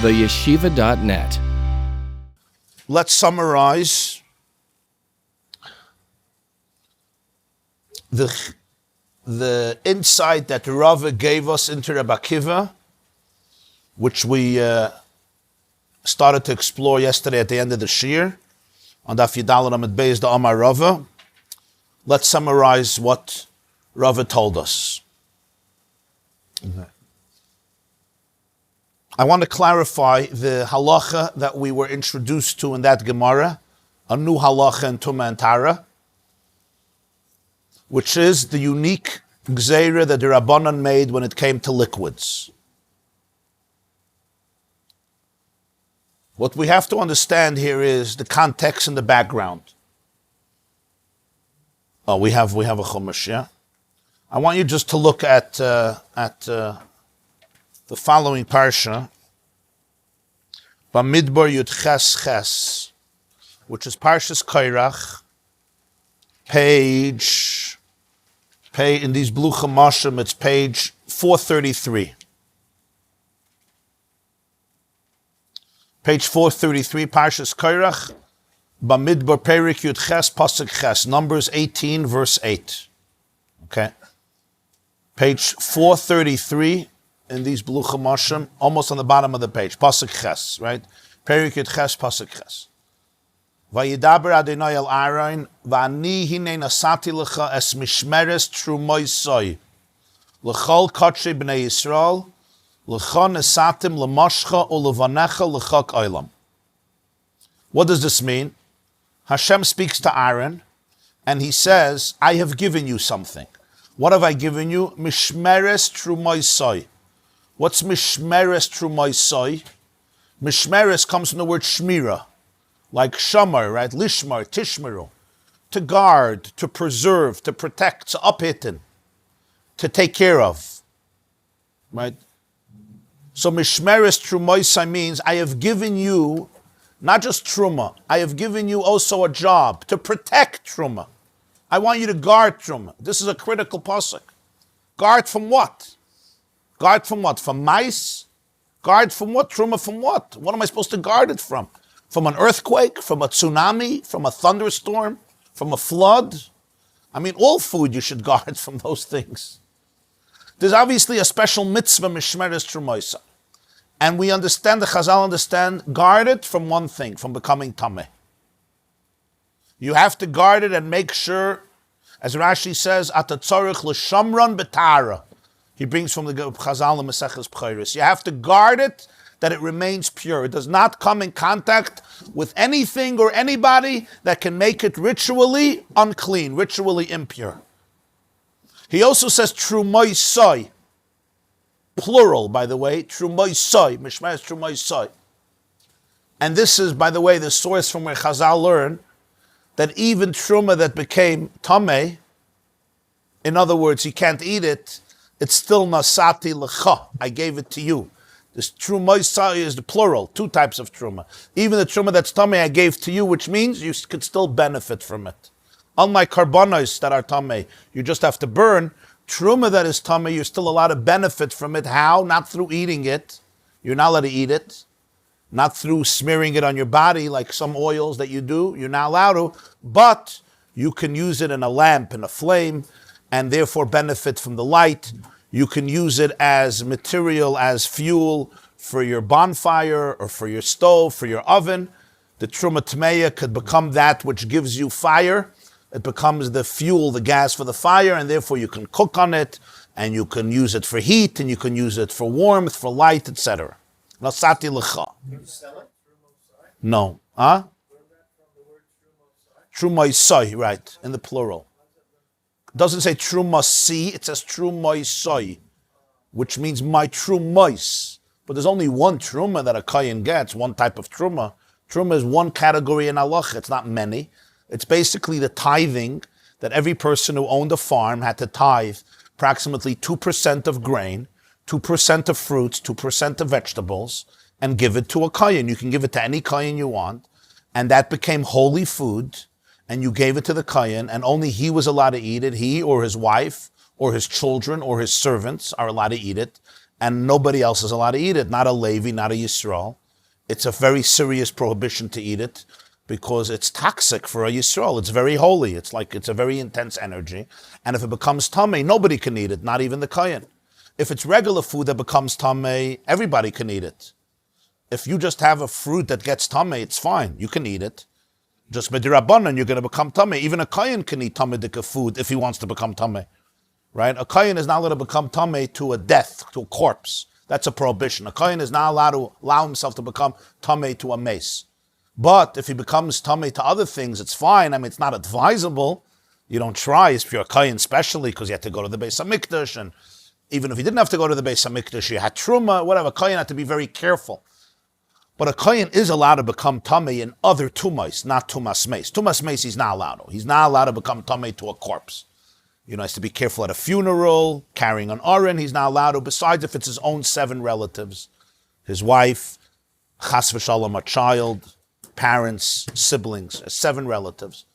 theyeshiva.net. Let's summarize the insight that Rabbi gave us into Rabbi Akiva, which we started to explore yesterday at the end of the Shir on Daf Yudal Amud Beis the Amar Rava. Let's summarize what Rava told us. Okay. I want to clarify the halacha that we were introduced to in that Gemarah, a new halacha in Tumah and Tara, which is the unique gzeira that the Rabbanan made when it came to liquids. What we have to understand here is the context and the background. Oh, we have a chumash, yeah? I want you just to look at the following parsha, Bamidbar Yud Ches, which is Parshas Kairach, page in these blue chamashim, it's page 433. Page 433, Parshas Kairach, Bamidbar Perik Yud Ches, Pasuk Ches, Numbers 18, verse 8. Okay. Page 433 in these blue chamashim, almost on the bottom of the page. Pasuk Ches, right? Perik Yud Ches, Pasuk Ches. Vayidaber Adonai el Aaron, va'ani hinei nasati lecha es mishmeres trumoisoi, lechol kotshei b'nei Yisrael, lecha nesatim lemoshcha ulevanecha lechak olam. What does this mean? Hashem speaks to Aaron, and he says, I have given you something. What have I given you? Mishmeres trumoisoi. What's mishmeres trumoisoi? Mishmeres comes from the word shmira, like shamar, right? Lishmar, tishmeru. To guard, to preserve, to protect, to uphitten, to take care of. Right? So mishmeres trumoisoi means I have given you not just truma, I have given you also a job to protect truma. I want you to guard truma. This is a critical pasuk. Guard from what? Guard from what? From mice? Guard from what? Truma from what? What am I supposed to guard it from? From an earthquake? From a tsunami? From a thunderstorm? From a flood? I mean, all food you should guard from those things. There's obviously a special mitzvah, mishmeres trumoisa. And we understand, the Chazal understand, guard it from one thing, from becoming tameh. You have to guard it and make sure, as Rashi says, Ata tzorich l'shamron b'tara. He brings from the Chazal and Maseches B'chayris. You have to guard it that it remains pure. It does not come in contact with anything or anybody that can make it ritually unclean, ritually impure. He also says trumoisoi. Plural, by the way, trumoisoi, mishmeres trumoisoi. And this is, by the way, the source from where Chazal learn that even truma that became tameh, in other words, you can't eat it, it's still nasati lecha, I gave it to you. This trumoisoi is the plural, two types of truma. Even the truma that's tameh I gave to you, which means you could still benefit from it. Unlike karbanos that are tameh, you just have to burn. Truma that is tameh, you're still allowed to benefit from it. How? Not through eating it. You're not allowed to eat it. Not through smearing it on your body like some oils that you do. You're not allowed to. But you can use it in a lamp, in a flame, and therefore benefit from the light. You can use it as material, as fuel for your bonfire or for your stove, for your oven. The truma tmeya could become that which gives you fire. It becomes the fuel, the gas for the fire, and therefore you can cook on it, and you can use it for heat, and you can use it for warmth, for light, etc. Nasati lecha. Can you sell it? No. Huh? Trumoisoi, right, in the plural. It doesn't say trumasi, it says trumoisoi, which means my trumois. But there's only one truma that a kohen gets, one type of truma. Truma is one category in halacha, it's not many. It's basically the tithing that every person who owned a farm had to tithe approximately 2% of grain, 2% of fruits, 2% of vegetables, and give it to a kohen. You can give it to any kohen you want, and that became holy food, and you gave it to the kohen, and only he was allowed to eat it. He or his wife or his children or his servants are allowed to eat it, and nobody else is allowed to eat it, not a Levi, not a Yisrael. It's a very serious prohibition to eat it because it's toxic for a Yisrael. It's very holy. It's a very intense energy. And if it becomes tamei, nobody can eat it, not even the Kohen. If it's regular food that becomes tamei, everybody can eat it. If you just have a fruit that gets tamei, it's fine. You can eat it. Just midirabanan, you're going to become tamei. Even a Kohen can eat tamei food if he wants to become tamei. Right? A Kohen is not allowed to become tamei to a death, to a corpse. That's a prohibition. A Kohen is not allowed to allow himself to become tamei to a mace. But if he becomes tamei to other things, it's fine. I mean, it's not advisable. You don't try, if you're a Kohen especially, because you had to go to the Beis HaMikdash, and even if you didn't have to go to the Beis HaMikdash, you had truma, whatever. A Kohen had to be very careful. But a Kohen is allowed to become tamei in other tumahs, not Matos-Maasei. Matos-Maasei he's not allowed to. He's not allowed to become tamei to a corpse. He has to be careful at a funeral, carrying an aron, he's not allowed to, besides if it's his own 7 relatives, his wife, chas v'shalom, a child, parents, siblings, 7 relatives,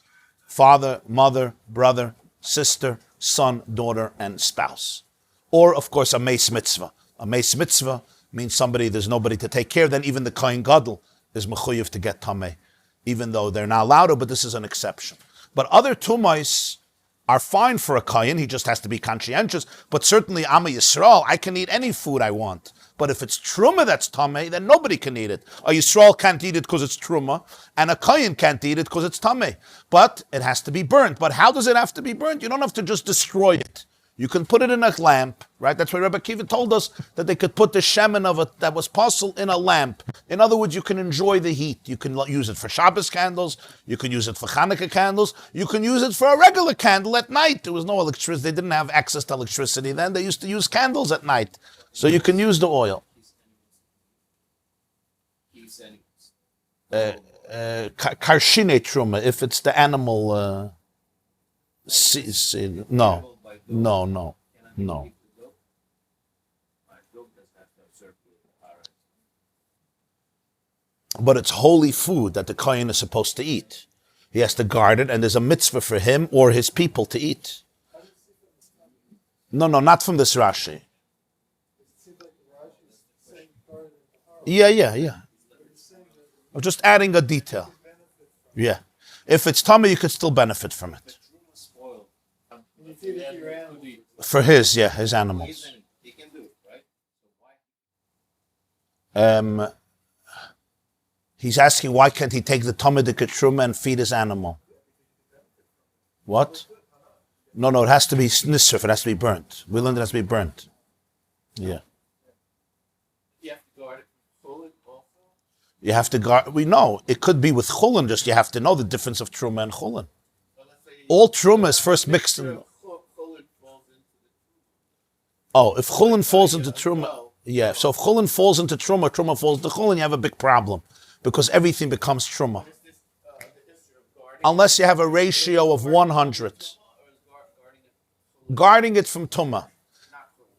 father, mother, brother, sister, son, daughter, and spouse. Or, of course, a meis mitzvah. A meis mitzvah means there's nobody to take care of, then even the Kohen Gadol is mechuyev to get tamei, even though they're not allowed to, but this is an exception. But other tumais are fine for a Kohen, he just has to be conscientious, but certainly I'm a Yisrael, I can eat any food I want. But if it's truma that's tamei, then nobody can eat it. A Yisrael can't eat it because it's truma, and a Kohen can't eat it because it's tamei. But it has to be burnt. But how does it have to be burnt? You don't have to just destroy it. You can put it in a lamp, right? That's why Rabbi Kiva told us that they could put the shemen of it that was possible in a lamp. In other words, you can enjoy the heat. You can use it for Shabbos candles. You can use it for Hanukkah candles. You can use it for a regular candle at night. There was no electricity. They didn't have access to electricity then. They used to use candles at night. So you can use the oil. Karshine truma, if it's the animal. No. But it's holy food that the Kohen is supposed to eat. He has to guard it, and there's a mitzvah for him or his people to eat. No, not from this Rashi. Yeah. I'm just adding a detail. Yeah. If it's tummy, you could still benefit from it. For his animals. He's asking why can't he take the tummy the truma and feed his animal? What? No, it has to be nisrif, it has to be burnt. We learned it has to be burnt. Yeah. You have to guard. We know it could be with chulin. Just you have to know the difference of truma and chulin. All truma is first mixed in. Oh, if chulin falls into truma, yeah. So if chulin falls into truma, truma falls into chulin, you have a big problem because everything becomes truma. Unless you have a ratio of 100, guarding it from tumah.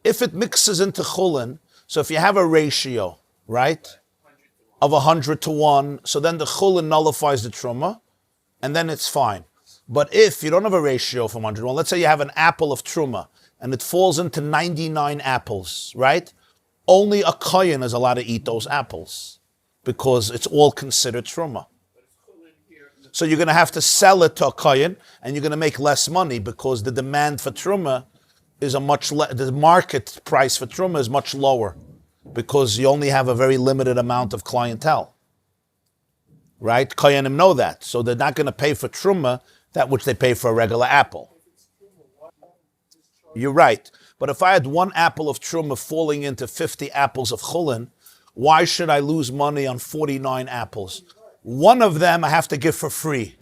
If it mixes into chulin, so if you have a ratio, right, of 100 to 1, so then the chulin nullifies the truma, and then it's fine. But if you don't have a ratio from 100 to 1, let's say you have an apple of truma, and it falls into 99 apples, right? Only a kohen is allowed to eat those apples, because it's all considered truma. So you're going to have to sell it to a kohen, and you're going to make less money, because the demand for truma is the market price for truma is much lower, because you only have a very limited amount of clientele. Right? Kohanim know that. So they're not going to pay for truma that which they pay for a regular apple. You're right. But if I had one apple of truma falling into 50 apples of chulin, why should I lose money on 49 apples? One of them I have to give for free.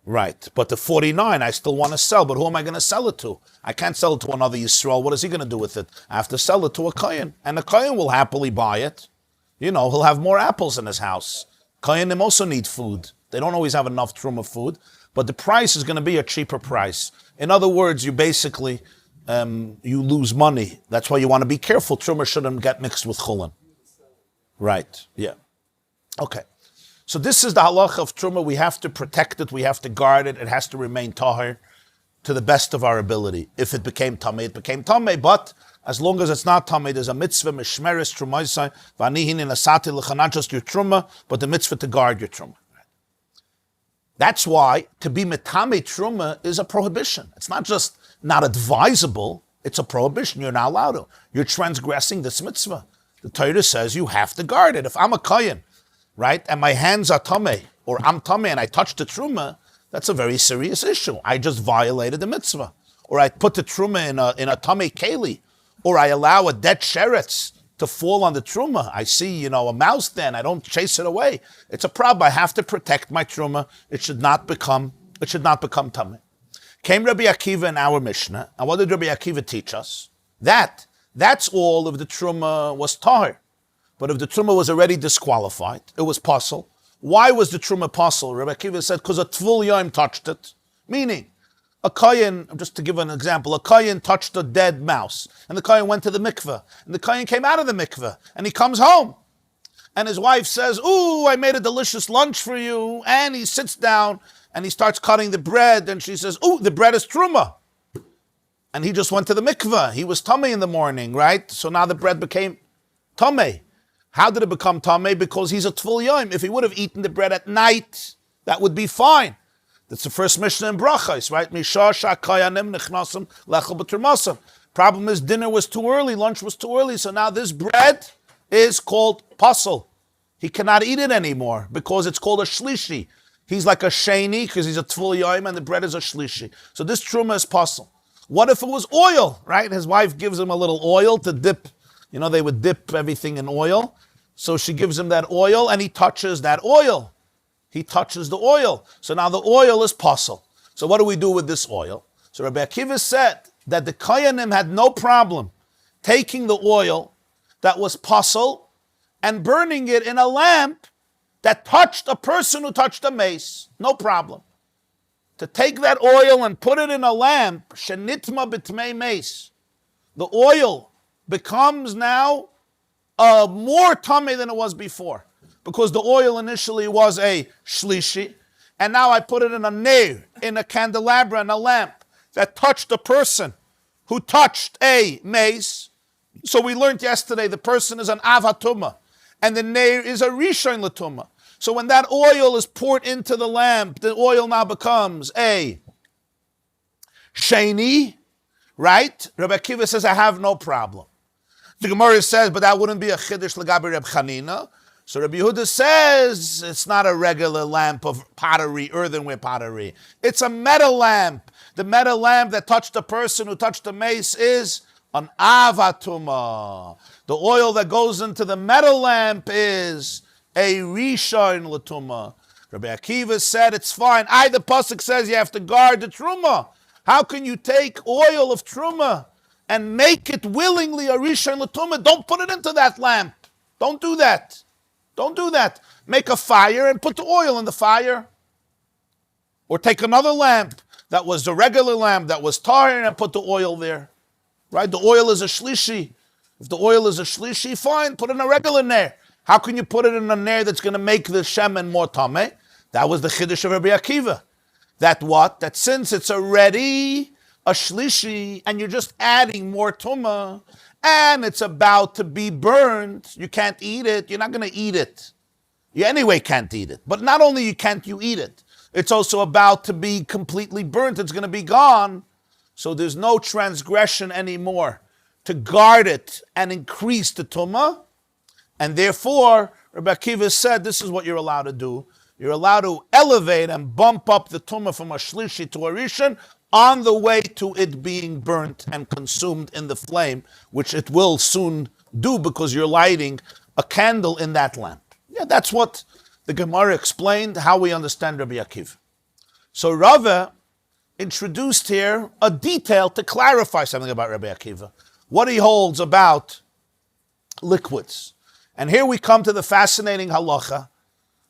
Right. But the 49 I still want to sell. But who am I going to sell it to? I can't sell it to another Yisrael. What is he going to do with it? I have to sell it to a kohen. And the kohen will happily buy it. You know, he'll have more apples in his house. Kohanim also need food. They don't always have enough truma food. But the price is going to be a cheaper price. In other words, you basically, you lose money. That's why you want to be careful. Truma shouldn't get mixed with chulin. Right. Yeah. Okay. So this is the halacha of truma. We have to protect it. We have to guard it. It has to remain tahir. to the best of our ability. If it became tamei, it became tamei. But as long as it's not tamei, there's a mitzvah mishmeres trumaisai v'anihin in asati l'cha, not just your truma, but the mitzvah to guard your truma. That's why to be metame truma is a prohibition. It's not just not advisable, it's a prohibition. You're not allowed to. You're transgressing this mitzvah. The Torah says you have to guard it. If I'm a kohen, right, and my hands are tamei, or I'm tamei and I touch the truma, that's a very serious issue. I just violated the mitzvah. Or I put the truma in a tamei keli, or I allow a dead sheretz to fall on the truma. I see, a mouse then, I don't chase it away. It's a problem. I have to protect my truma. It should not become tamei. Came Rabbi Akiva in our Mishnah, and what did Rabbi Akiva teach us? That's all if the truma was tahir. But if the truma was already disqualified, it was pasul. Why was the truma pasul? Rabbi Akiva said, because a tvul yom touched it. Meaning, a kohen, just to give an example, a kohen touched a dead mouse, and the kohen went to the mikveh, and the kohen came out of the mikveh, and he comes home, and his wife says, "Ooh, I made a delicious lunch for you," and he sits down, and he starts cutting the bread, and she says, "Ooh, the bread is truma." And he just went to the mikveh. He was tamei in the morning, right? So now the bread became tamei. How did it become tamei? Because he's a tvul yom. If he would have eaten the bread at night, that would be fine. That's the first Mishnah in Brachos, right? Problem is dinner was too early, lunch was too early, so now this bread is called pasul. He cannot eat it anymore because it's called a shlishi. He's like a sheni because he's a tvul yom and the bread is a shlishi. So this truma is pasul. What if it was oil, right? His wife gives him a little oil to dip. They would dip everything in oil. So she gives him that oil and he touches that oil. He touches the oil. So now the oil is pasul. So what do we do with this oil? So Rabbi Akiva said that the kohanim had no problem taking the oil that was pasul and burning it in a lamp that touched a person who touched a mace. No problem. To take that oil and put it in a lamp, shenitma b'tmei mace, the oil becomes now more tamei than it was before. Because the oil initially was a shlishi, and now I put it in a neir, in a candelabra, in a lamp, that touched a person who touched a mace. So we learned yesterday the person is an avatuma, and the neir is a rishon l'tumah. So when that oil is poured into the lamp, the oil now becomes a sheni, right? Rabbi Akiva says, I have no problem. The Gemarah says, but that wouldn't be a chiddush l'gabi Reb Chanina. So Rabbi Yehuda says it's not a regular lamp of pottery, earthenware pottery. It's a metal lamp. The metal lamp that touched the person who touched the mace is an avatuma. The oil that goes into the metal lamp is a rishon l'tumah. Rabbi Akiva said it's fine. The pasuk says you have to guard the truma. How can you take oil of truma and make it willingly a rishon l'tumah? Don't put it into that lamp. Don't do that. Don't do that. Make a fire and put the oil in the fire. Or take another lamp that was the regular lamp that was tar and put the oil there. Right? The oil is a shlishi. If the oil is a shlishi, fine, put it in a regular nair. How can you put it in a nair that's going to make the shemen more tameh? That was the chiddush of Rabbi Akiva. That since it's already a shlishi and you're just adding more tumah, and it's about to be burned, you can't eat it, you're not going to eat it. You anyway can't eat it. But not only can't you eat it, it's also about to be completely burnt, it's going to be gone. So there's no transgression anymore to guard it and increase the tumah. And therefore, Rabbi Akiva said this is what you're allowed to do. You're allowed to elevate and bump up the tumah from a shlishi to a rishon on the way to it being burnt and consumed in the flame, which it will soon do because you're lighting a candle in that lamp. Yeah, that's what the Gemarah explained, how we understand Rabbi Akiva. So Rava introduced here a detail to clarify something about Rabbi Akiva, what he holds about liquids. And here we come to the fascinating halacha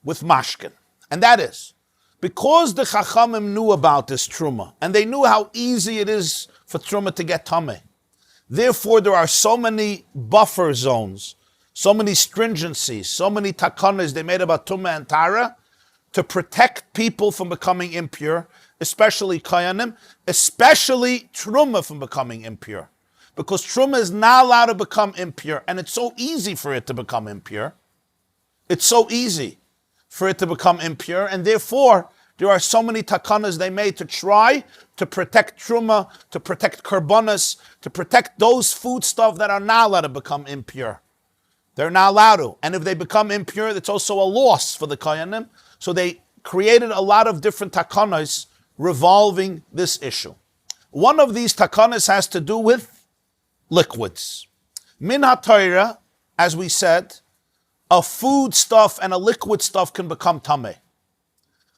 with mashkin, and that is, because the Chachamim knew about this truma, and they knew how easy it is for truma to get tameh, therefore there are so many buffer zones, so many stringencies, so many takanas they made about tumah and tara to protect people from becoming impure especially kayanim, especially truma from becoming impure. Because truma is not allowed to become impure, and it's so easy for it to become impure. It's so easy for it to become impure, and therefore, there are so many takanas they made to try to protect truma, to protect karbonas, to protect those foodstuff that are not allowed to become impure. They're not allowed to. And if they become impure, it's also a loss for the kayanim. So they created a lot of different takanas revolving this issue. One of these takanas has to do with liquids. Min ha-Torah, as we said, a food stuff and a liquid stuff can become tameh.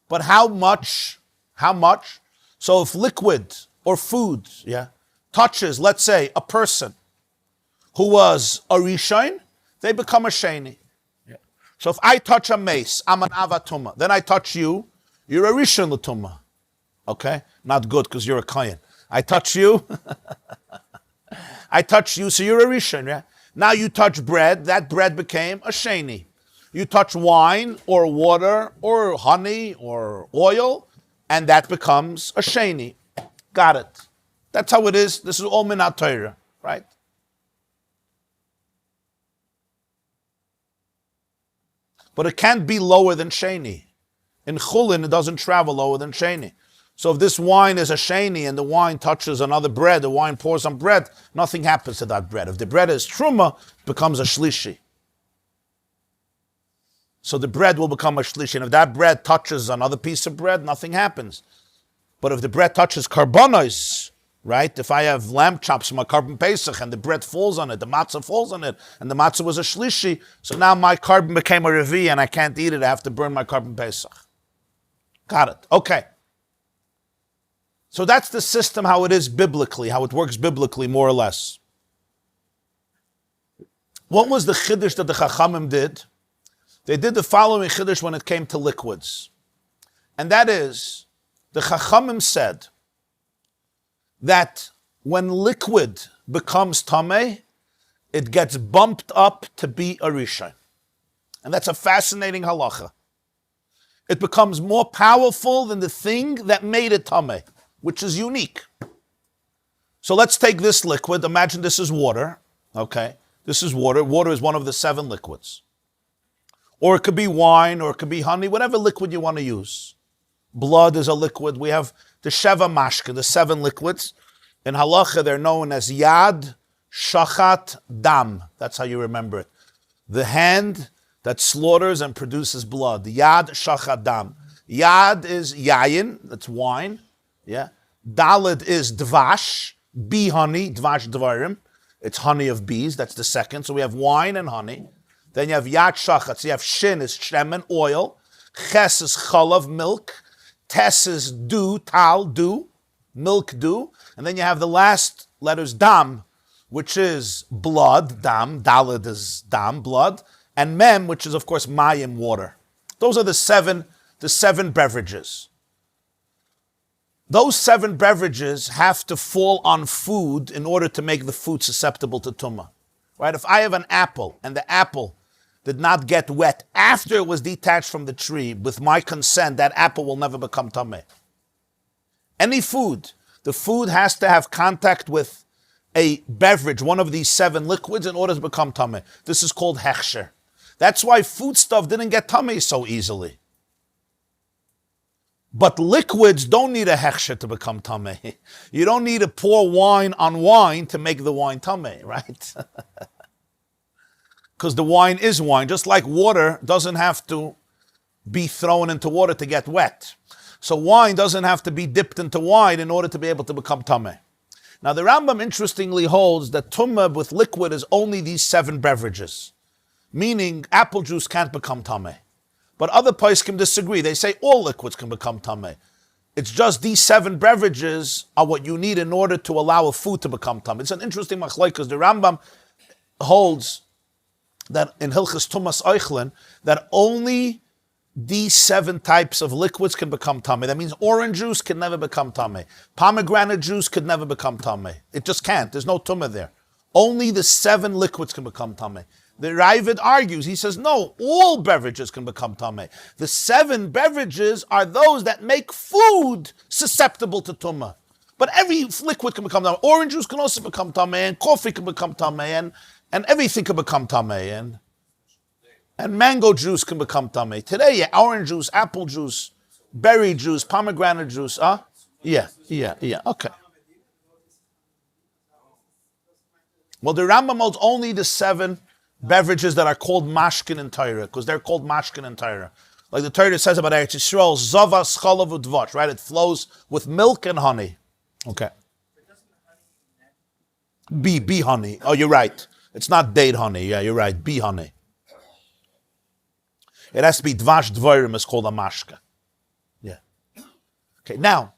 But how much? How much? So if liquid or food, touches, let's say, a person who was a Rishon, they become a Sheni. Yeah. So if I touch a mace, I'm an Avatuma. Then I touch you, you're a Rishon L'Tumah. Okay? Not good because you're a Kayan. I touch you. I touch you, so you're a Rishon. Yeah? Now you touch bread, that bread became a Sheni. You touch wine or water or honey or oil, and that becomes a Sheni. Got it. That's how it is. This is all min ha-Torah, right? But it can't be lower than Sheni. In Chulin, it doesn't travel lower than Sheni. So if this wine is a Sheni and the wine touches another bread, the wine pours on bread, nothing happens to that bread. If the bread is Truma, it becomes a Shlishi. So the bread will become a Shlishi. And if that bread touches another piece of bread, nothing happens. But if the bread touches karbonos, right? If I have lamb chops from a carbon Pesach and the bread falls on it, the matzah falls on it, and the matzah was a Shlishi, so now my carbon became a Revi and I can't eat it. I have to burn my carbon Pesach. Got it. Okay. So that's the system, how it is biblically, how it works biblically, more or less. What was the chiddush that the Chachamim did? They did the following chiddush when it came to liquids. And that is, the Chachamim said that when liquid becomes tameh, it gets bumped up to be a rishon. And that's a fascinating halacha. It becomes more powerful than the thing that made it tameh, which is unique. So let's take this liquid. Imagine this is water. Okay, this is water. Water is one of the 7 liquids. Or it could be wine, or it could be honey, whatever liquid you want to use. Blood is a liquid. We have the Sheva Mashka, the 7 liquids. In halacha, they're known as Yad, Shachat, Dam. That's how you remember it. The hand that slaughters and produces blood. Yad, Shachat, Dam. Yad is Yayin, that's wine. Yeah. Dalid is Dvash, bee honey, Dvash Dvarim. It's honey of bees, that's the second. So we have wine and honey. Then you have Yad Shachat, so you have Shin is Shemen, oil. Ches is Chalav, milk. Tes is dew, Tal, dew, milk, dew. And then you have the last letters Dam, which is blood, Dam. Dalid is Dam, blood. And Mem, which is of course Mayim, water. Those are the seven beverages. Those 7 beverages have to fall on food in order to make the food susceptible to tumah. Right? If I have an apple and the apple did not get wet after it was detached from the tree, with my consent, that apple will never become tameh. Any food, the food has to have contact with a beverage, one of these 7 liquids, in order to become tameh. This is called hechsher. That's why food stuff didn't get tameh so easily. But liquids don't need a hechsher to become tameh. You don't need to pour wine on wine to make the wine tameh, right? Because the wine is wine. Just like water doesn't have to be thrown into water to get wet. So wine doesn't have to be dipped into wine in order to be able to become tameh. Now the Rambam interestingly holds that tumah with liquid is only these 7 beverages. Meaning apple juice can't become tameh. But other poskim disagree. They say all liquids can become tameh. It's just these 7 beverages are what you need in order to allow a food to become tameh. It's an interesting machlokes because the Rambam holds that in Hilchas Tumas Eichlin, that only these 7 types of liquids can become tameh. That means orange juice can never become tameh. Pomegranate juice could never become tameh. It just can't. There's no tumah there. Only the 7 liquids can become tameh. The Ravid argues. He says, no, all beverages can become tameh. The 7 beverages are those that make food susceptible to tumah. But every liquid can become tameh. Orange juice can also become tameh, and coffee can become tameh, and everything can become tameh, and mango juice can become tameh. Today, yeah, orange juice, apple juice, berry juice, pomegranate juice, Yeah, okay. Well, the Rambam holds only the 7 beverages that are called mashkin in Torah, because they're called mashkin in Torah. Like the Torah says about Eretz Yisrael, zavas chalav udvash, right? It flows with milk and honey. Okay. Bee honey. Oh, you're right. It's not date honey. Yeah, you're right. Bee honey. It has to be dvash dvarim. It's called a mashka. Yeah. Okay. Now,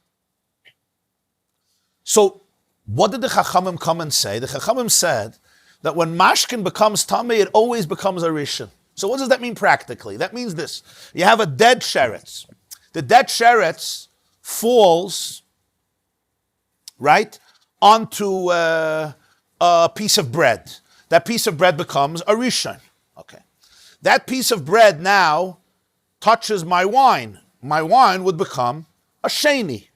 so what did the Chachamim come and say? The Chachamim said that when mashkin becomes tamei, it always becomes a rishon. So what does that mean practically? That means this. You have a dead sheretz. The dead sheretz falls, right, onto a piece of bread. That piece of bread becomes a rishon. Okay. That piece of bread now touches my wine. My wine would become a sheni.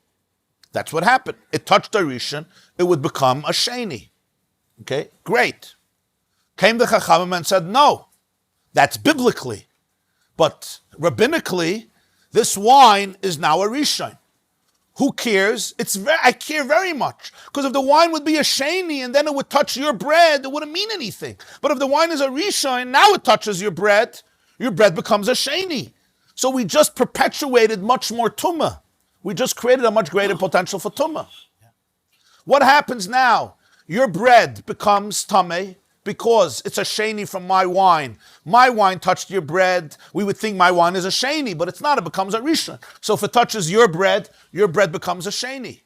That's what happened. It touched a rishon, it would become a sheni. Okay, great. Came the Chachamim and said, no, that's biblically. But rabbinically, this wine is now a rishon. Who cares? I care very much. Because if the wine would be a sheni and then it would touch your bread, it wouldn't mean anything. But if the wine is a rishon, now it touches your bread becomes a sheni. So we just perpetuated much more tumah. We just created a much greater potential for tumah. What happens now? Your bread becomes tameh because it's a sheni from my wine. My wine touched your bread. We would think my wine is a sheni, but it's not. It becomes a rishon. So if it touches your bread becomes a sheni.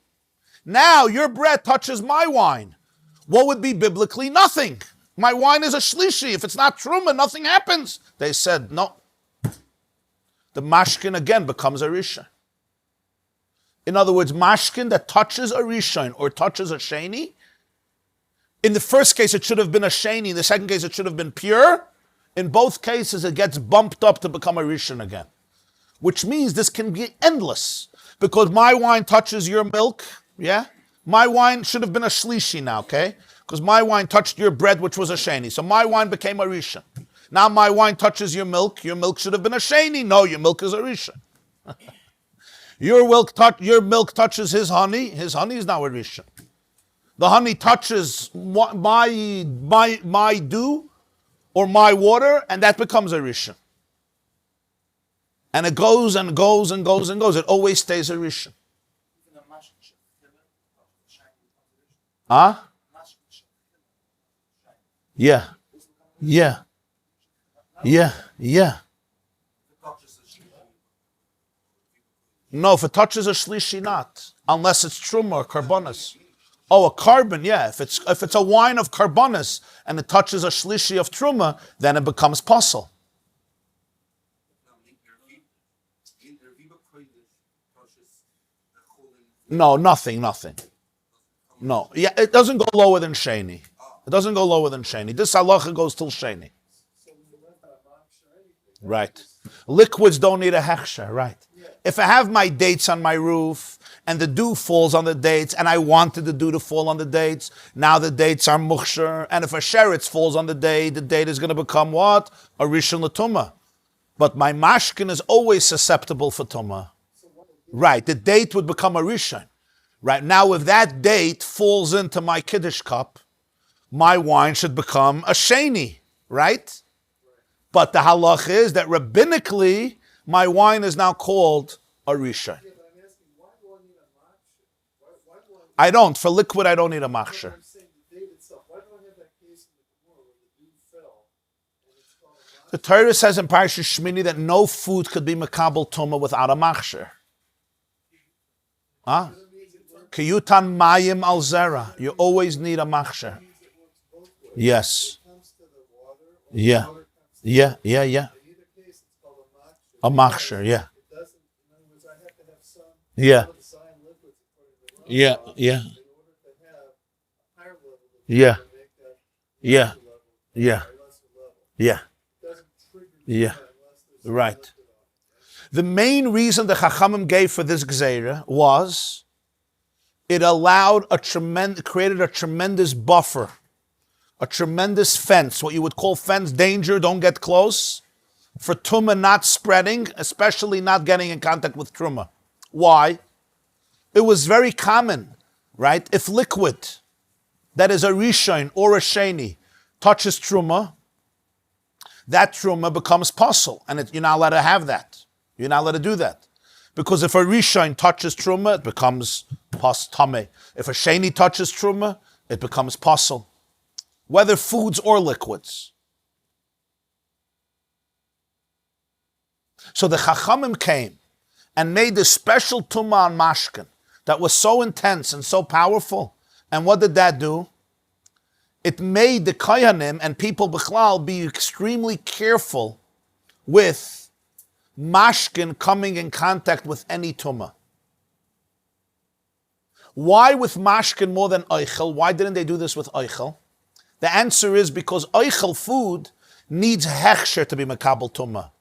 Now your bread touches my wine. What would be biblically? Nothing. My wine is a shlishi. If it's not truma, nothing happens. They said, no. The mashkin again becomes a rishon. In other words, mashkin that touches a rishon or touches a sheni, in the first case it should have been a sheni, in the second case it should have been pure. In both cases it gets bumped up to become a rishon again. Which means this can be endless. Because my wine touches your milk, yeah? My wine should have been a shlishi now, okay? Because my wine touched your bread, which was a sheni. So my wine became a rishon. Now my wine touches your milk should have been a sheni. No, your milk is a rishon. Your milk touches his honey is now a rishon. The honey touches my dew or my water, and that becomes a rishon. And it goes and goes and goes and goes. It always stays a rishon. Huh? Yeah. No, if it touches a shlishi, not. Unless it's truma or karbonis. Oh, a carbon, yeah. If it's a wine of karbonis and it touches a shlishi of truma, then it becomes pasul. No, nothing. No, yeah, it doesn't go lower than sheni. This halacha goes till sheni. Right. Liquids don't need a hechsher, right. If I have my dates on my roof and the dew falls on the dates and I wanted the dew to fall on the dates, now the dates are muchsher, and if a sheretz falls on the date is going to become what? A rishon l'tumah. But my mashkin is always susceptible for tumah. Right, the date would become a rishon. Right, now if that date falls into my kiddush cup, my wine should become a sheni, right? But the halach is that rabbinically, my wine is now called a rishon. I don't. For liquid, I don't need a machsher. The Torah says in Parshas Shmini that no food could be makabel tumah without a machsher. Huh? Kiyutan mayim al zera. You always need a machsher. Yes. Yeah. A machsher, yeah. Yeah. Yeah. Yeah. Right. The main reason the Chachamim gave for this Gzeira was it allowed created a tremendous buffer, a tremendous fence, what you would call fence, danger, don't get close, for Tumah not spreading, especially not getting in contact with Truma. Why? It was very common, right? If liquid that is a Rishon or a Sheni touches Truma, that Truma becomes puzzle, and you're not allowed to have that. You're not allowed to do that. Because if a Rishon touches Truma, it becomes Tameh. If a Sheni touches Truma, it becomes puzzle. Whether foods or liquids. So the Chachamim came and made this special Tumah on Mashkin that was so intense and so powerful. And what did that do? It made the Kohanim and people Bichlal be extremely careful with Mashkin coming in contact with any Tumah. Why with Mashkin more than Eichel? Why didn't they do this with Eichel? The answer is because Eichel food needs Hechsher to be Makabel Tumah.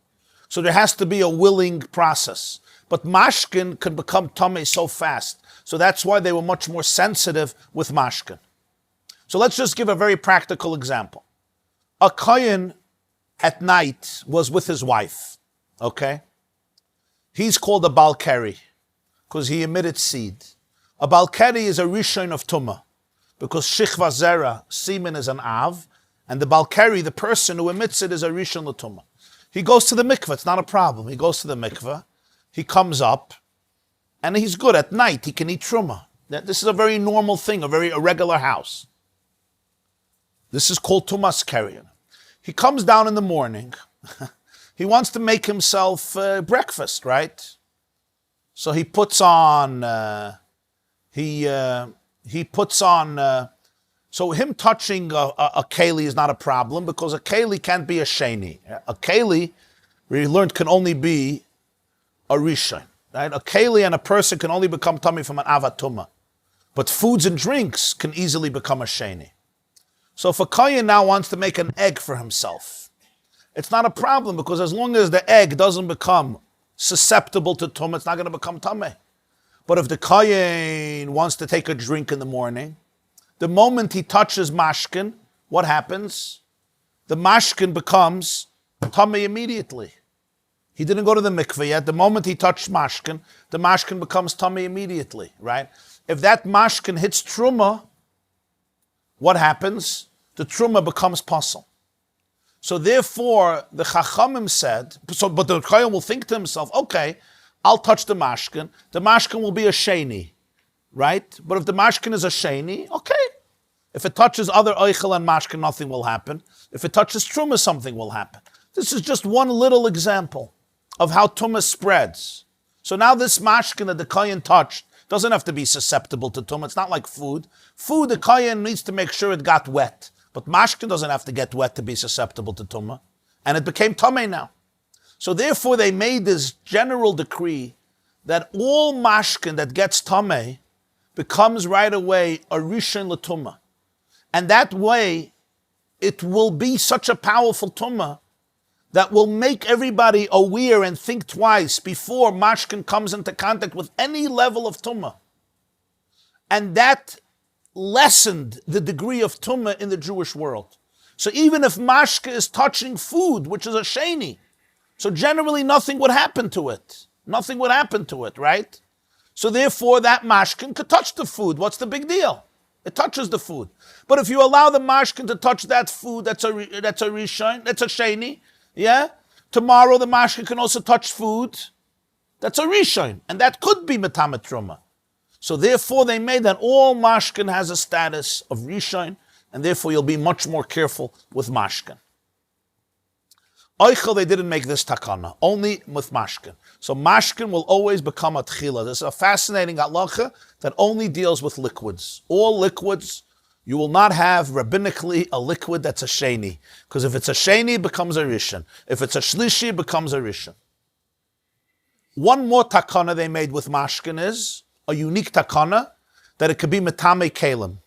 So there has to be a willing process. But Mashkin can become Tameh so fast. So that's why they were much more sensitive with Mashkin. So let's just give a very practical example. A Kohen at night was with his wife. Okay? He's called a Balkari because he emitted seed. A Balkari is a Rishon of Tumah because Shichva Zera, semen is an Av, and the Balkari, the person who emits it, is a Rishon L'Tumah. He goes to the Mikveh, it's not a problem. He goes to the Mikveh, he comes up, and he's good. At night, he can eat Truma. This is a very normal thing, a very irregular house. This is called Tumas Karyan. He comes down in the morning. He wants to make himself breakfast, right? So he puts on, so him touching a keli is not a problem because a keli can't be a sheni. A keli, we learned, can only be a rishon. Right? A keli and a person can only become tummy from an avatuma. But foods and drinks can easily become a sheni. So if a kohen now wants to make an egg for himself, it's not a problem because as long as the egg doesn't become susceptible to tumah, it's not going to become tameh. But if the kohen wants to take a drink in the morning, the moment he touches mashkin, what happens? The mashkin becomes tameh immediately. He didn't go to the mikveh yet. The moment he touched mashkin, the mashkin becomes tameh immediately, right? If that mashkin hits truma, what happens? The truma becomes puzzle. So therefore, the Chachamim said, but the Chaim will think to himself, okay, I'll touch the mashkin. The mashkin will be a sheni, right? But if the mashkin is a sheni, okay. If it touches other oichel and mashkin, nothing will happen. If it touches truma, something will happen. This is just one little example of how tumah spreads. So now this mashkin that the kohen touched doesn't have to be susceptible to tumah. It's not like food. Food, the kohen needs to make sure it got wet. But mashkin doesn't have to get wet to be susceptible to tumah. And it became tameh now. So therefore they made this general decree that all mashkin that gets tameh becomes right away a rishon l'tumah. And that way it will be such a powerful tumah that will make everybody aware and think twice before mashkin comes into contact with any level of tumah. And that lessened the degree of tumah in the Jewish world. So even if mashka is touching food, which is a sheni, so generally nothing would happen to it. Nothing would happen to it, right? So therefore that mashkin could touch the food. What's the big deal? It touches the food. But if you allow the mashkin to touch that food, that's a rishon, that's a sheni, yeah? Tomorrow the mashkin can also touch food, that's a rishon, and that could be metamet truma. So therefore they made that all mashkin has a status of rishon, and therefore you'll be much more careful with mashkin. Oichel, they didn't make this takana, only with mashkin. So mashkin will always become a tchila. This is a fascinating halacha that only deals with liquids. All liquids, you will not have rabbinically a liquid that's a sheni. Because if it's a sheni, it becomes a rishon. If it's a shlishi, it becomes a rishon. One more takana they made with mashkin is a unique takana that it could be metame kalim.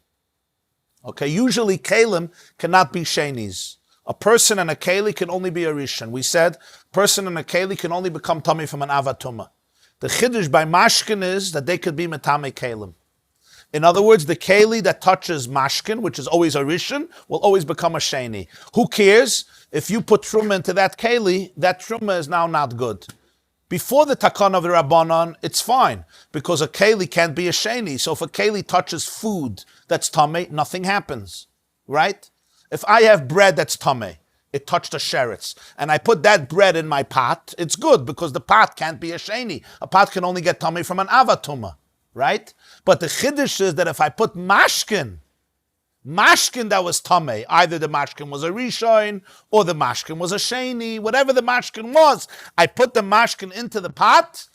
Okay, usually kalim cannot be shenis. A person and a keli can only be a rishon. We said person and a keli can only become tummy from an avatuma. The chiddush by mashkin is that they could be metame kelim. In other words, the keli that touches mashkin, which is always a rishon, will always become a sheni. Who cares? If you put truma into that keli, that truma is now not good. Before the takana of the Rabbanon, it's fine, because a keli can't be a sheni. So if a keli touches food that's tamei, nothing happens, right? If I have bread that's tamei, it touched a sheretz, and I put that bread in my pot, it's good, because the pot can't be a sheni. A pot can only get tamei from an avatuma, right? But the chiddush is that if I put mashkin that was tamei, either the mashkin was a rishon or the mashkin was a sheni, whatever the mashkin was, I put the mashkin into the pot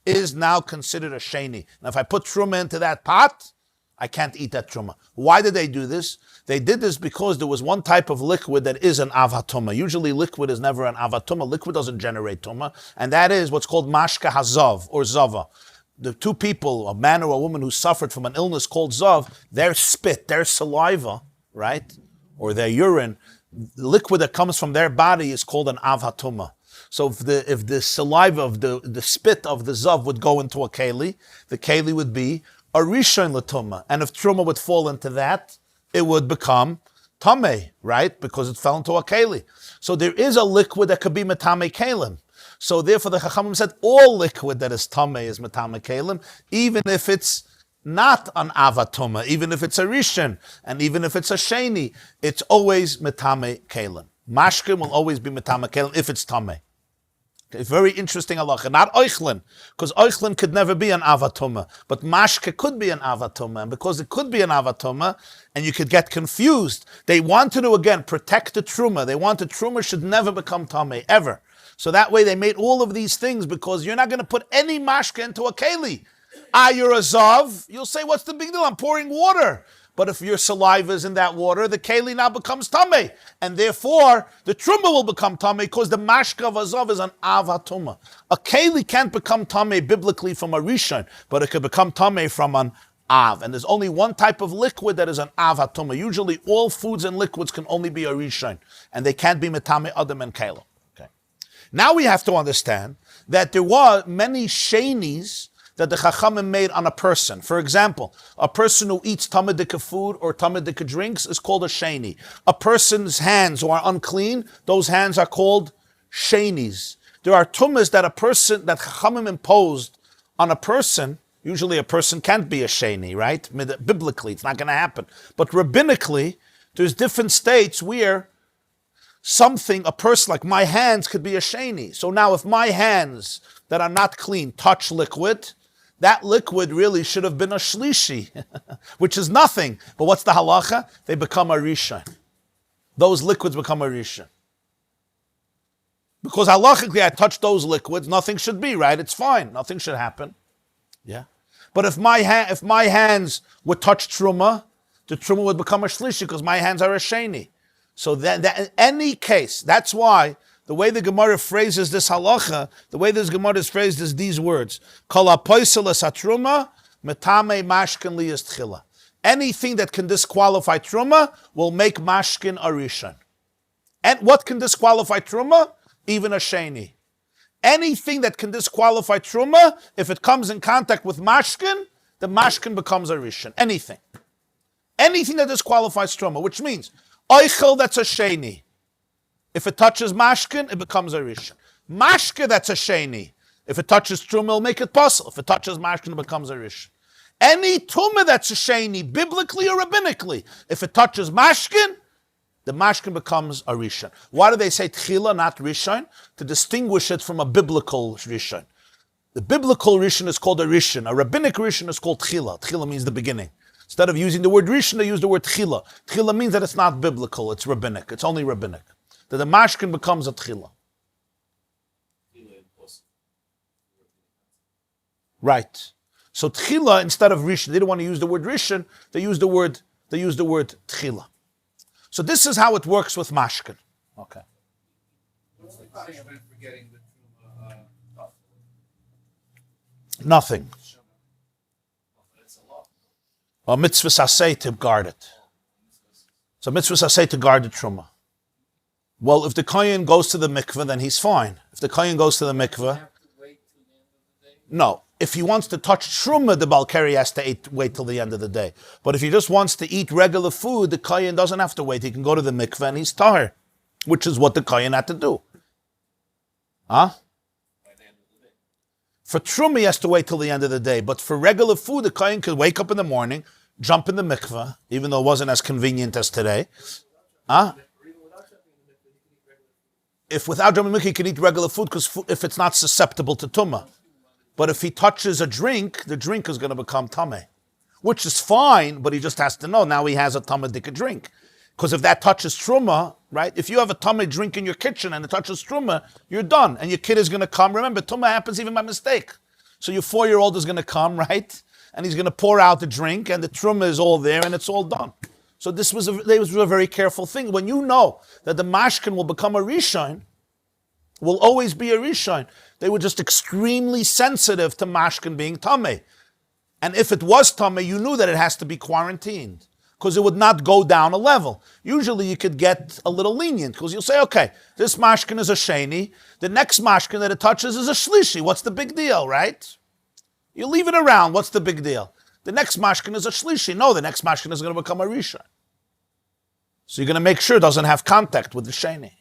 is now considered a sheni. And if I put truma into that pot, I can't eat that truma. Why did they do this? They did this because there was one type of liquid that is an avatuma. Usually liquid is never an avatuma. Liquid doesn't generate tuma, and that is what's called mashka hazav or zava. The two people, a man or a woman who suffered from an illness called zav, their spit, their saliva, right, or their urine, the liquid that comes from their body is called an avatuma. So if the saliva of the spit of the zav would go into a keli, the keli would be a rishon l'tuma, and if truma would fall into that, it would become tamei, right, because it fell into a keli. So there is a liquid that could be metame kelim. So therefore the Chachamim said all liquid that is tamei is metame kelim, even if it's not an avatuma, even if it's a rishon, and even if it's a sheni, it's always metame kelim. Mashkin will always be metame kelim if it's tamei. Okay, very interesting halacha. Not oichlin, because oichlin could never be an avatuma, but mashke could be an avatuma, and because it could be an avatuma, and you could get confused, they wanted to again protect the truma. They wanted truma should never become tamei ever. So that way they made all of these things, because you're not going to put any mashke into a keli. You're a zav, you'll say, what's the big deal? I'm pouring water. But if your saliva is in that water, the keli now becomes tamei. And therefore, the truma will become tamei, because the mashke of a zav is an avatuma. A keli can't become tamei biblically from a rishon, but it could become tamei from an av. And there's only one type of liquid that is an avatuma. Usually all foods and liquids can only be a rishon, and they can't be metame adam and kelo. Now we have to understand that there were many shenis that the Chachamim made on a person. For example, a person who eats tamadika food or tamadika drinks is called a sheni. A person's hands who are unclean, those hands are called shenis. There are tumas that that Chachamim imposed on a person. Usually a person can't be a sheni, right? Biblically, it's not going to happen. But rabbinically, there's different states where a person like my hands could be a sheni. So now if my hands that are not clean touch liquid, that liquid really should have been a shlishi, which is nothing. But what's the halacha? They become a rishon. Those liquids become a rishon. Because halachically I touch those liquids, nothing should be, right? It's fine. Nothing should happen. Yeah. But if my hands would touch truma, the truma would become a shlishi because my hands are a sheni. So that in any case, that's why the way the Gemarah phrases this halacha, the way this Gemarah is phrased is these words: Kol hapoisel es hatruma, metame mashkin liyas tchila. Anything that can disqualify truma will make mashkin a rishon. And what can disqualify truma? Even a sheni. Anything that can disqualify truma, if it comes in contact with mashkin, the mashkin becomes a rishon. Anything. Anything that disqualifies truma, which means oichel, that's a sheni. If it touches mashkin, it becomes a rishon. Mashke, that's a sheni. If it touches truma, it'll make it possible. If it touches mashkin, it becomes a rishon. Any tumah that's a sheni, biblically or rabbinically, if it touches mashkin, the mashkin becomes a rishon. Why do they say tchila, not rishon? To distinguish it from a biblical rishon. The biblical rishon is called a rishon. A rabbinic rishon is called tchila. Tchila means the beginning. Instead of using the word rishon, they use the word tchila. Tchila means that it's not biblical, it's rabbinic. It's only rabbinic. That the mashkin becomes a tchila. Right. So tchila, instead of rishon, they didn't want to use the word rishon, they used the word tchila. So this is how it works with mashkin. Okay. What's the punishment for getting the truma? Nothing. A mitzvah sasei to guard it. So mitzvah sasei to guard the truma. Well, if the Kohen goes to the mikveh, then he's fine. If the Kohen goes to the mikveh, Have to wait till the end of the day. no. If he wants to touch truma, the Balkari has to wait till the end of the day. But if he just wants to eat regular food, the Kohen doesn't have to wait. He can go to the mikveh and he's tahor, which is what the Kohen had to do. Huh? By the end of the day. For truma, he has to wait till the end of the day. But for regular food, the Kohen could wake up in the morning, jump in the mikveh, even though it wasn't as convenient as today. Huh? If without jumping in the mikveh, he can eat regular food, because if it's not susceptible to tumah. But if he touches a drink, the drink is going to become tameh, which is fine, but he just has to know now he has a tameh drink. Because if that touches truma, right? If you have a tameh drink in your kitchen and it touches truma, you're done. And your kid is going to come. Remember, tumah happens even by mistake. So your 4-year-old is going to come, right? And he's going to pour out the drink and the truma is all there and it's all done. So this was a very careful thing. When you know that the mashkin will become a rishon, will always be a rishon, they were just extremely sensitive to mashkin being tameh. And if it was tameh, you knew that it has to be quarantined, because it would not go down a level. Usually you could get a little lenient, because you'll say, okay, this mashkin is a sheni, the next mashkin that it touches is a shlishi. What's the big deal, right? You leave it around, what's the big deal? The next mashkin is a shlishi. No, the next mashkin is going to become a rishon. So you're going to make sure it doesn't have contact with the sheni.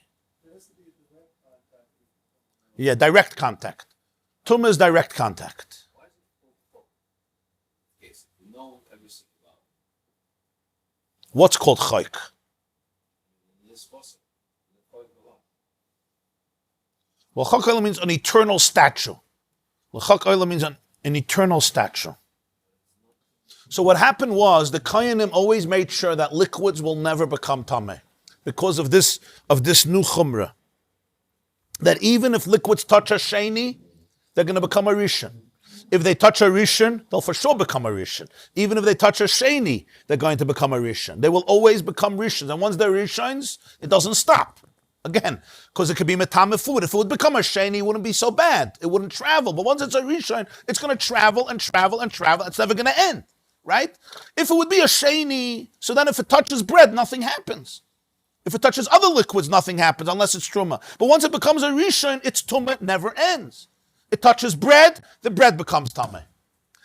Yeah, direct contact. Tumah is direct contact. Why is it called chok? Okay, so you know everything about it. What's called chayk? This fossil. Well, chok oila means an eternal statue. Well, chok oila means an eternal statue. So what happened was the Kohanim always made sure that liquids will never become tameh because of this new chumrah. That even if liquids touch a sheni, they're going to become a rishon. If they touch a rishon, they'll for sure become a rishon. Even if they touch a sheni, they're going to become a rishon. They will always become rishons. And once they're rishons, it doesn't stop. Again, because it could be metame food. If it would become a sheni, it wouldn't be so bad. It wouldn't travel. But once it's a rishon, it's going to travel and travel and travel. It's never going to end, right? If it would be a sheni, so then if it touches bread, nothing happens. If it touches other liquids, nothing happens unless it's truma. But once it becomes a rishon, its tumah never ends. It touches bread, the bread becomes tameh.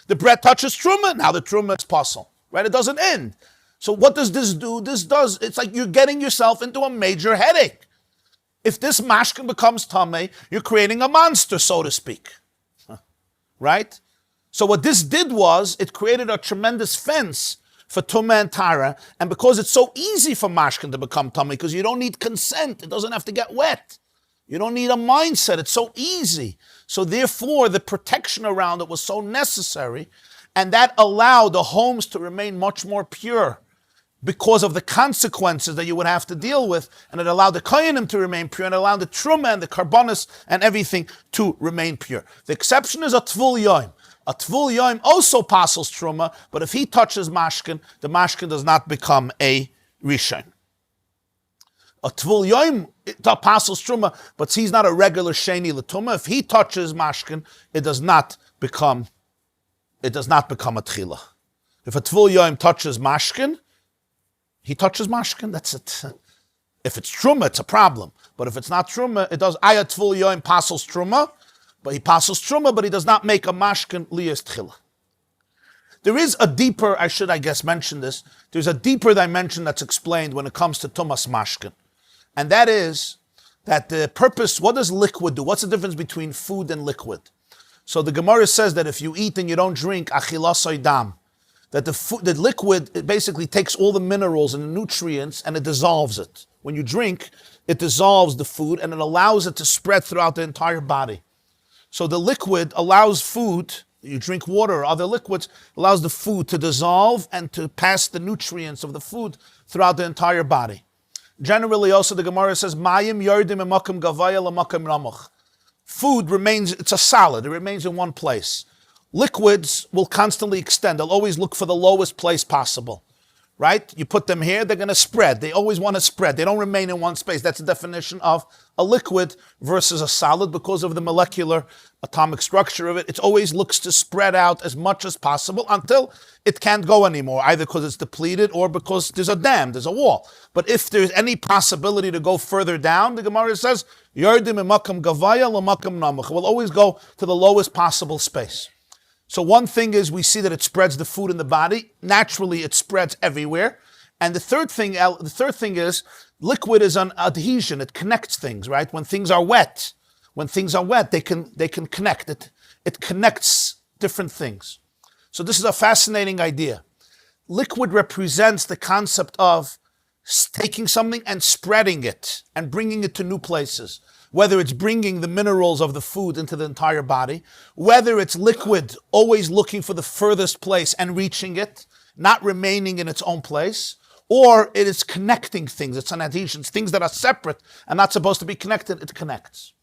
The bread touches truma, now the truma is puzzle, right? It doesn't end. So what does this do? It's like you're getting yourself into a major headache. If this mashkin becomes tameh, you're creating a monster, so to speak, right? So what this did was, it created a tremendous fence for tumah and tara, and because it's so easy for mashkin to become tameh, because you don't need consent, it doesn't have to get wet. You don't need a mindset, it's so easy. So therefore, the protection around it was so necessary, and that allowed the homes to remain much more pure because of the consequences that you would have to deal with, and it allowed the kohanim to remain pure, and it allowed the truma and the karbonis and everything to remain pure. The exception is a tvul yoim. A tvul yoim also passes truma, but if he touches mashkin, the mashkin does not become a rishon. A tvul yoim passes truma, but he's not a regular sheni l'tuma. If he touches mashkin, it does not become a tchila. If a tvul yoim touches mashkin, he touches mashkin. That's it. If it's truma, it's a problem. But if it's not truma, it does. Ayat tvul yoim passes truma. But he passes truma, but he does not make a mashkin liyas tchila. There is a deeper, I should mention this, there's a deeper dimension that's explained when it comes to tumas mashkin. And that is that the purpose, what does liquid do? What's the difference between food and liquid? So the Gemarah says that if you eat and you don't drink, achilasoi dam, that the liquid, it basically takes all the minerals and the nutrients and it dissolves it. When you drink, it dissolves the food and it allows it to spread throughout the entire body. So the liquid allows food, you drink water or other liquids, allows the food to dissolve and to pass the nutrients of the food throughout the entire body. Generally also the Gemarah says, Mayim yordim emakim gavaya lemakim ramuch. Food remains, it's a solid, it remains in one place. Liquids will constantly extend, they'll always look for the lowest place possible. right? You put them here, they're going to spread. They always want to spread. They don't remain in one space. That's the definition of a liquid versus a solid because of the molecular atomic structure of it. It always looks to spread out as much as possible until it can't go anymore, either because it's depleted or because there's a dam, there's a wall. But if there's any possibility to go further down, the Gemarah says, Yardim imakam gavaya lamakam namach. We'll always go to the lowest possible space. So one thing is we see that it spreads the food in the body. Naturally, it spreads everywhere. And the third thing is liquid is an adhesion. It connects things, right? When things are wet, they can connect it. It connects different things. So this is a fascinating idea. Liquid represents the concept of taking something and spreading it and bringing it to new places. Whether it's bringing the minerals of the food into the entire body, whether it's liquid, always looking for the furthest place and reaching it, not remaining in its own place, or it is connecting things, it's an adhesion, things that are separate and not supposed to be connected, it connects.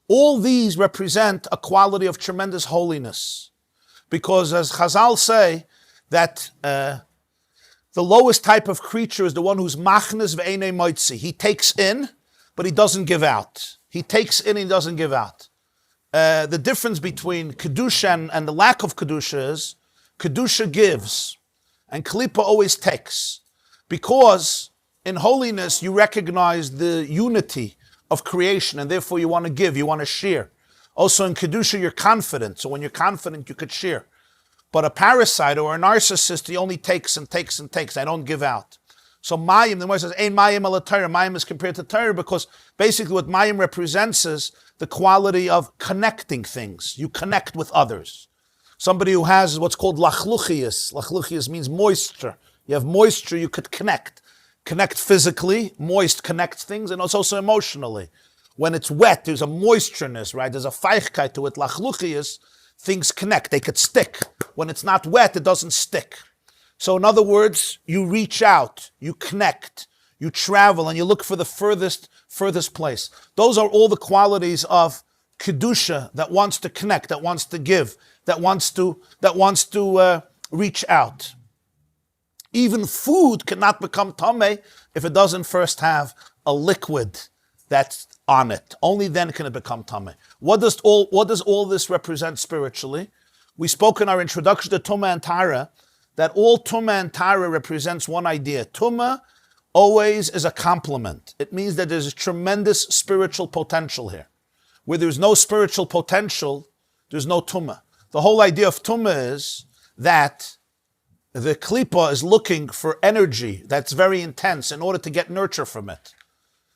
All these represent a quality of tremendous holiness. Because as Chazal say, that the lowest type of creature is the one who's machnes ve'enei moitzi. He takes in, but he doesn't give out. He takes in, he doesn't give out. The difference between Kedusha and the lack of Kedusha is, Kedusha gives, and Klippa always takes. Because in holiness, you recognize the unity of creation, and therefore you want to give, you want to share. Also in Kedusha, you're confident. So when you're confident, you could share. But a parasite or a narcissist, he only takes and takes and takes. I don't give out. So Mayim, the Gemara says, Ein Mayim ala Torah. Mayim is compared to Torah because basically what Mayim represents is the quality of connecting things. You connect with others. Somebody who has what's called lachluchias. Lachluchias means moisture. You have moisture, you could connect. Connect physically, moist connects things, and also emotionally. When it's wet, there's a moistureness, right? There's a feichkeit to it. Lachluchias, things connect. They could stick. When it's not wet, it doesn't stick. So in other words, you reach out, you connect, you travel, and you look for the furthest place. Those are all the qualities of Kedusha that wants to connect, that wants to give, that wants to reach out. Even food cannot become tameh if it doesn't first have a liquid that's on it. Only then can it become tameh. What does all this represent spiritually? We spoke in our introduction to Tumah and Tara that all Tumah and Tara represents one idea. Tumah always is a complement. It means that there's a tremendous spiritual potential here. Where there's no spiritual potential, there's no Tumah. The whole idea of Tumah is that the Klippa is looking for energy that's very intense in order to get nurture from it.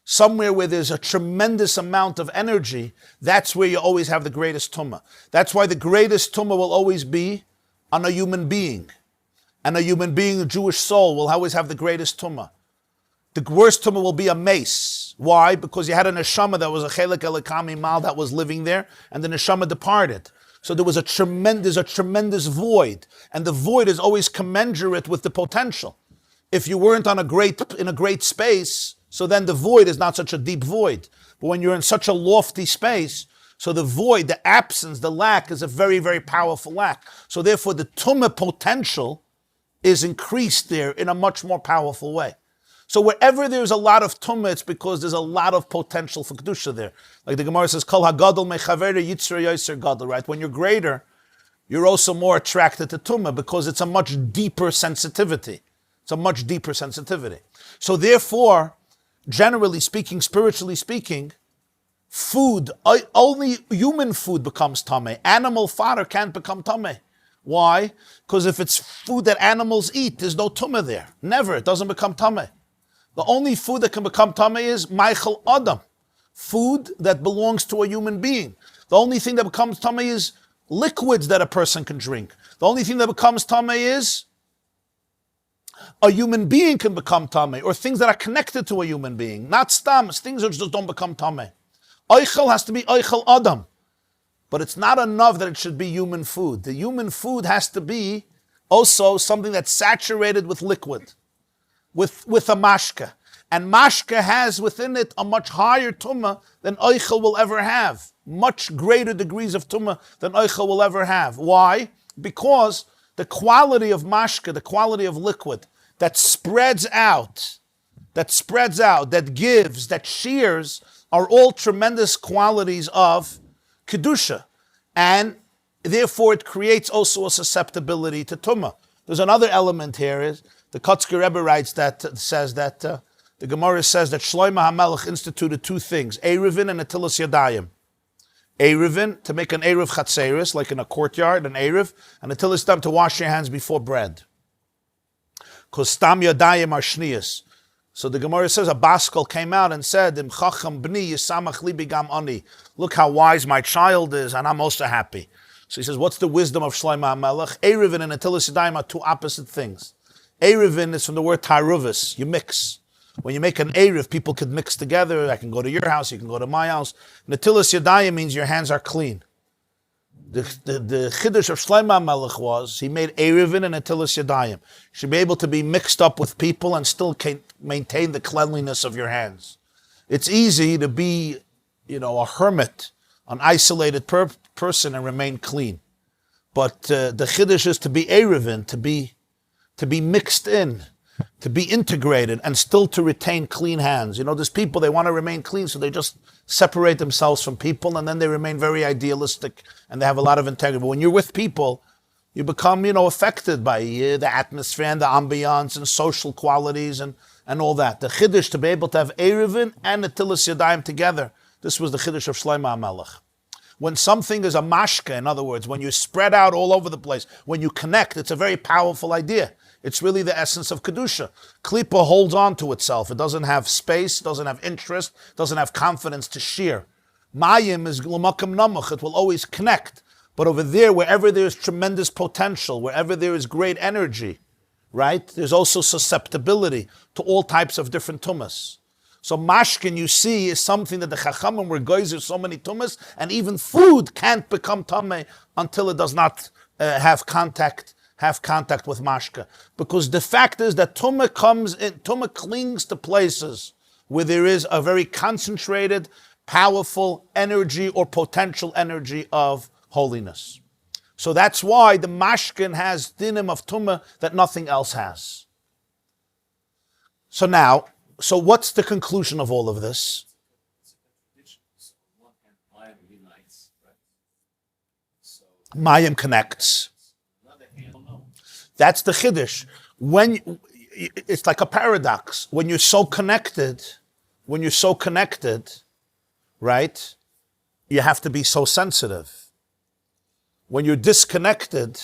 Somewhere where there's a tremendous amount of energy, that's where you always have the greatest Tumah. That's why the greatest Tumah will always be on a human being. And a human being, a Jewish soul, will always have the greatest Tumah. The worst Tumah will be a mace. Why? Because you had a neshama that was a chelek elikami mal that was living there, and the neshama departed. So there was a tremendous void, and the void is always commensurate with the potential. If you weren't in a great space, so then the void is not such a deep void. But when you're in such a lofty space, so the void, the absence, the lack is a very, very powerful lack. So therefore the Tumah potential is increased there in a much more powerful way. So wherever there's a lot of Tumah, it's because there's a lot of potential for Kedusha there. Like the Gemarah says, Kol hagadol mechaveri yitzra yoser gadol, right? When you're greater, you're also more attracted to Tumah because it's a much deeper sensitivity. It's a much deeper sensitivity. So therefore, generally speaking, spiritually speaking, food, only human food becomes tameh. Animal fodder can't become tameh. Why? Because if it's food that animals eat, there's no tumah there. Never. It doesn't become tameh. The only food that can become tameh is meichel adam, food that belongs to a human being. The only thing that becomes tameh is liquids that a person can drink. The only thing that becomes tameh is a human being can become tameh, or things that are connected to a human being. Not stams, things that just don't become tameh. Oichel has to be oichel adam. But it's not enough that it should be human food. The human food has to be also something that's saturated with liquid, with a mashka. And mashka has within it a much higher tumah than oichel will ever have. Much greater degrees of tumah than oichel will ever have. Why? Because the quality of mashka, the quality of liquid that spreads out, that gives, that shears, are all tremendous qualities of Kedusha. And therefore it creates also a susceptibility to Tumah. There's another element here, is the Kotzker Rebbe writes that, says that, the Gemarah says that Shlomo HaMelech instituted two things, Eruvin and Netilas Yadayim. Eruvin, to make an Eruv Chatzeris, like in a courtyard, an Eruv, and Netilas Yadayim, to wash your hands before bread. Because Stam Yadayim are Shniyas. So the Gemarah says a Baskel came out and said, Im Chacham Bni Yisamach Libi Gam Ani. Look how wise my child is, and I'm also happy. So he says, what's the wisdom of Shlomo HaMelech? Eruvin and Netilas Yadayim are two opposite things. Eruvin is from the word Taruvis, you mix. When you make an Eruv, people could mix together. I can go to your house, you can go to my house. Netilas Yadayim means your hands are clean. The Chiddush of Shlomo HaMelech was, he made Eruvin and Netilas Yadayim. You should be able to be mixed up with people and still maintain the cleanliness of your hands. It's easy to be, a hermit, an isolated person and remain clean. But the Chiddush is to be Eruvin, to be mixed in, to be integrated, and still to retain clean hands. There's people, they want to remain clean, so they just separate themselves from people, and then they remain very idealistic, and they have a lot of integrity. But when you're with people, you become, affected by the atmosphere and the ambiance and social qualities and all that. The Chiddush, to be able to have Eruvin and Netilas Yadayim together, this was the Chiddush of Shlomo HaMelech. When something is a mashka, in other words, when you spread out all over the place, when you connect, it's a very powerful idea. It's really the essence of Kedusha. Klippa holds on to itself. It doesn't have space, doesn't have interest, doesn't have confidence to shear. Mayim is l'makam namuch. It will always connect. But over there, wherever there is tremendous potential, wherever there is great energy, right, there's also susceptibility to all types of different tumas. So mashkin, you see, is something that the Chachamim were geyser so many tumas, and even food can't become tameh until it does not have contact with mashka. Because the fact is that Tumah clings to places where there is a very concentrated, powerful energy or potential energy of holiness. So that's why the mashkin has dinim of Tumah that nothing else has. So what's the conclusion of all of this? Mayim connects. That's the Chiddush. It's like a paradox. When you're so connected, right, you have to be so sensitive. When you're disconnected,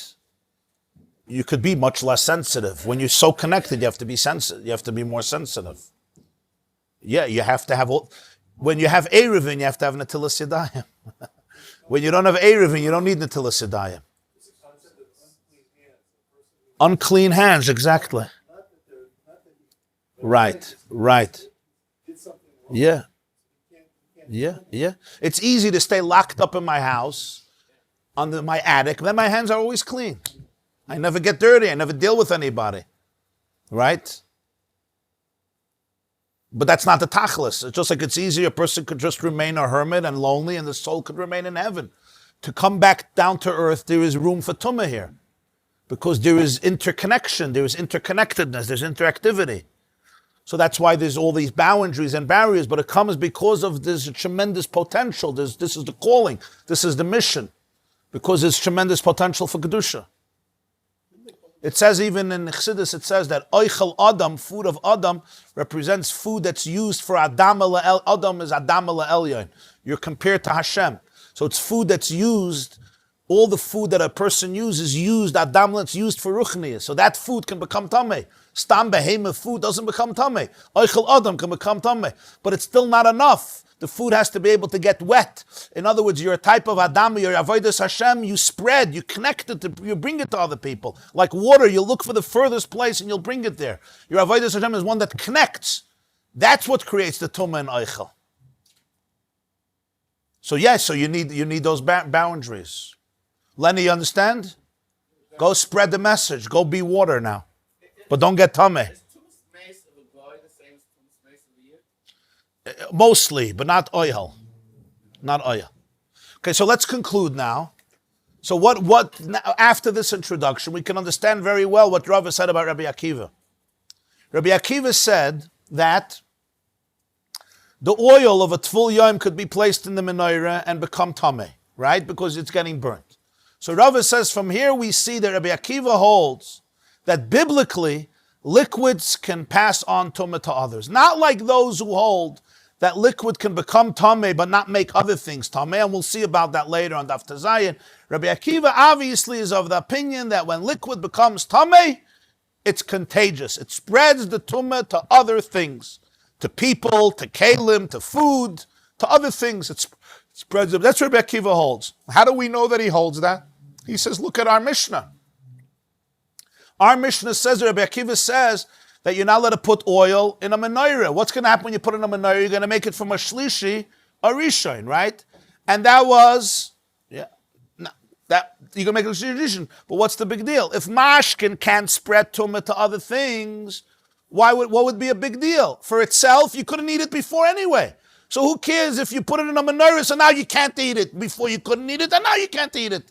you could be much less sensitive. When you're so connected, you have to be sensitive. You have to be more sensitive. Yeah, you have to have when you have Eruvin, you have to have Netilas Yadayim. When you don't have Eruvin, you don't need Netilas Yadayim. Unclean hands, exactly. Right. Yeah. It's easy to stay locked up in my house, under my attic, then my hands are always clean. I never get dirty, I never deal with anybody. Right? But that's not the tachlis. It's just like it's easy, a person could just remain a hermit and lonely, and the soul could remain in heaven. To come back down to earth, there is room for Tumah here. Because there is interconnection, there is interconnectedness, there's interactivity. So that's why there's all these boundaries and barriers, but it comes because of this tremendous potential. This is the calling, this is the mission, because there's tremendous potential for Kedusha. It says even in Chassidus, it says that Oichel Adam, food of Adam, represents food that's used for Adam Elyon. Adam is Adam Elyon. You're compared to Hashem. So it's food that's used. All the food that a person uses, it's used for ruchniya. So that food can become tameh. Stam behemoth food doesn't become tameh. Oichel Adam can become tameh. But it's still not enough. The food has to be able to get wet. In other words, you're a type of Adam, you're Avodas Hashem, you spread, you connect it, you bring it to other people. Like water, you look for the furthest place and you'll bring it there. Your Avodas Hashem is one that connects. That's what creates the Tumah and Oichel. So you need those boundaries. Lenny, you understand? Go spread the message. Go be water now. But don't get tameh. Is Tumah-Maasei of a guy the same as Tumah-Maasei of the year? Mostly, but not oil. Not oil. Okay, so let's conclude now. So what now, after this introduction, we can understand very well what Rabbi said about Rabbi Akiva. Rabbi Akiva said that the oil of a Tvul Yom could be placed in the menorah and become tameh, right? Because it's getting burnt. So Rava says from here we see that Rabbi Akiva holds that biblically liquids can pass on tumah to others. Not like those who hold that liquid can become tameh but not make other things tameh, and we'll see about that later on Daf Tazayin. Rabbi Akiva obviously is of the opinion that when liquid becomes tameh, it's contagious. It spreads the tumah to other things. To people, to kalim, to food, to other things. It spreads them. That's what Rabbi Akiva holds. How do we know that he holds that? He says, look at our Mishnah. Our Mishnah says, Rabbi Akiva says, that you're not allowed to put oil in a menorah. What's going to happen when you put it in a menorah? You're going to make it from a shlishi, a rishon, right? And that was, you're going to make it a rishon. But what's the big deal? If mashkin can't spread tumah to other things, what would be a big deal? For itself, you couldn't eat it before anyway. So who cares if you put it in a menorah, so now you can't eat it. Before you couldn't eat it, and now you can't eat it.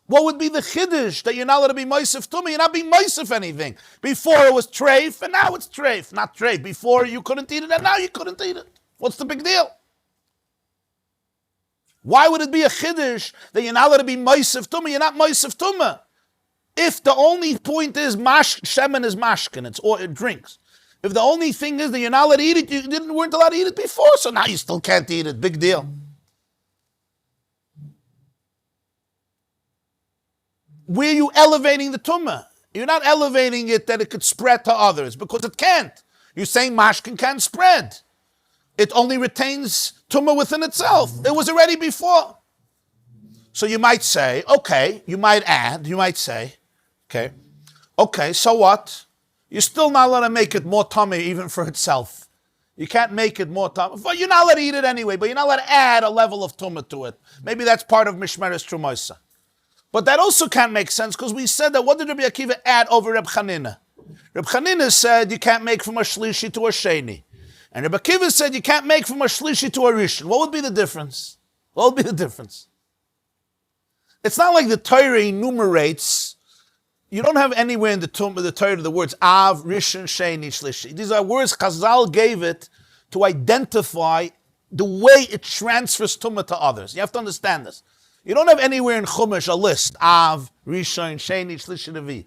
What would be the chiddush that you're not allowed to be moisef tumah? You're not being moisef anything. Before it was treif, and now it's treif. Not treif. Before you couldn't eat it, and now you couldn't eat it. What's the big deal? Why would it be a chiddush that you're not allowed to be moisef tumah? You're not moisef tumah. If the only point is shemen is mashkin, it drinks. If the only thing is that you're not allowed to eat it, you weren't allowed to eat it before, so now you still can't eat it. Big deal. Where are you elevating the tumah? You're not elevating it that it could spread to others, because it can't. You're saying mashkin can't spread. It only retains tumah within itself. It was already before. So you might say, okay, you might say, okay, so what? You're still not allowed to make it more tummy even for itself. You can't make it more tummy. But you're not allowed to eat it anyway, but you're not allowed to add a level of tumah to it. Maybe that's part of Mishmeres Trumoisa. But that also can't make sense, because we said that what did Rabbi Akiva add over Reb Chanina? Reb Chanina said you can't make from a shlishi to a sheni. And Rabbi Akiva said you can't make from a shlishi to a rishon. What would be the difference? What would be the difference? It's not like the Torah enumerates. You don't have anywhere in the Torah the words Av, Rishon, Sheni, Shlishi. These are words Chazal gave it to identify the way it transfers Tumah to others. You have to understand this. You don't have anywhere in Chumash a list, Av, Rishon, Sheni, Shlishi, Revi.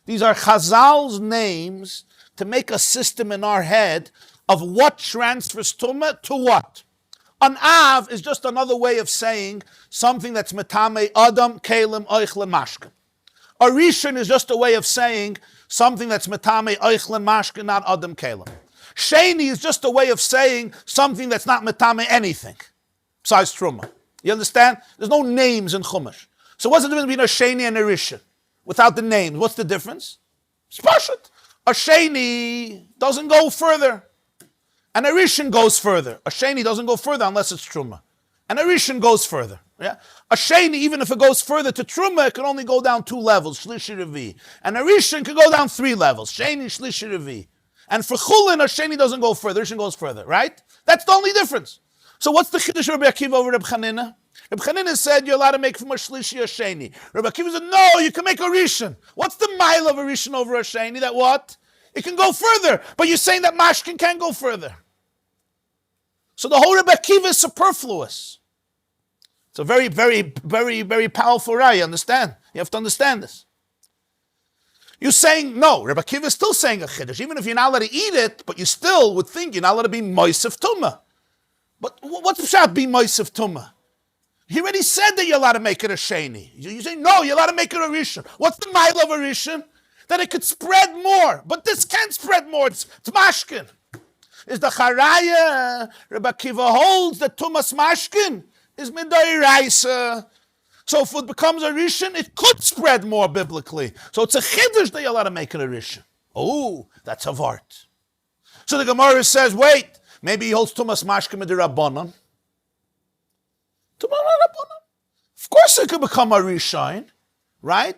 These are Chazal's names to make a system in our head of what transfers Tumah to what. An Av is just another way of saying something that's Metame, Adam, Kalim, Oichlin, Mashkin. A Rishon is just a way of saying something that's Metame, Oichlin, Mashkin, not Adam, Kalim. Sheni is just a way of saying something that's not Metame anything, besides Truma. You understand? There's no names in Chumash. So what's the difference between a Sheni and a Rishon? Without the names, what's the difference? It's Pashut. A Sheni doesn't go further. And a Rishon goes further. A Sheni doesn't go further unless it's Truma. And a Rishon goes further. Yeah? A Sheni, even if it goes further to Truma, it can only go down 2 levels, Shlishi Revi. And a Rishon can go down 3 levels, Sheni, Shlishi Revi. And for Chulin, a Sheni doesn't go further, Rishon goes further, right? That's the only difference. So what's the Chiddush of Rabbi Akiva over Reb Chanina? Reb Chanina said you're allowed to make from a Shlishi a Sheni. Rabbi Akiva said, no, you can make a Rishon. What's the mile of a Rishon over a Sheni? That what? It can go further, but you're saying that Mashkin can't go further. So the whole Rabbi Akiva is superfluous. It's a very, very, very, very powerful raya, you understand? You have to understand this. You're saying, no, Rabbi Akiva is still saying a chiddush. Even if you're not allowed to eat it, but you still would think you're not allowed to be moisef tumah. But what's pshat be moisef tumah? He already said that you're allowed to make it a sheni. You say, no, you're allowed to make it a rishon. What's the mile of a rishon? That it could spread more. But this can't spread more. It's mashkin. Is the charaya, Rabbi Akiva holds that tumas mashkin is midoiraisa. So if it becomes a rishon, it could spread more biblically. So it's a chiddush that you're allowed to make it a rishon. Oh, that's a vart. So the Gemarah says, wait, maybe he holds tumas mashkin midirabbanan. Of course it could become a rishon, right?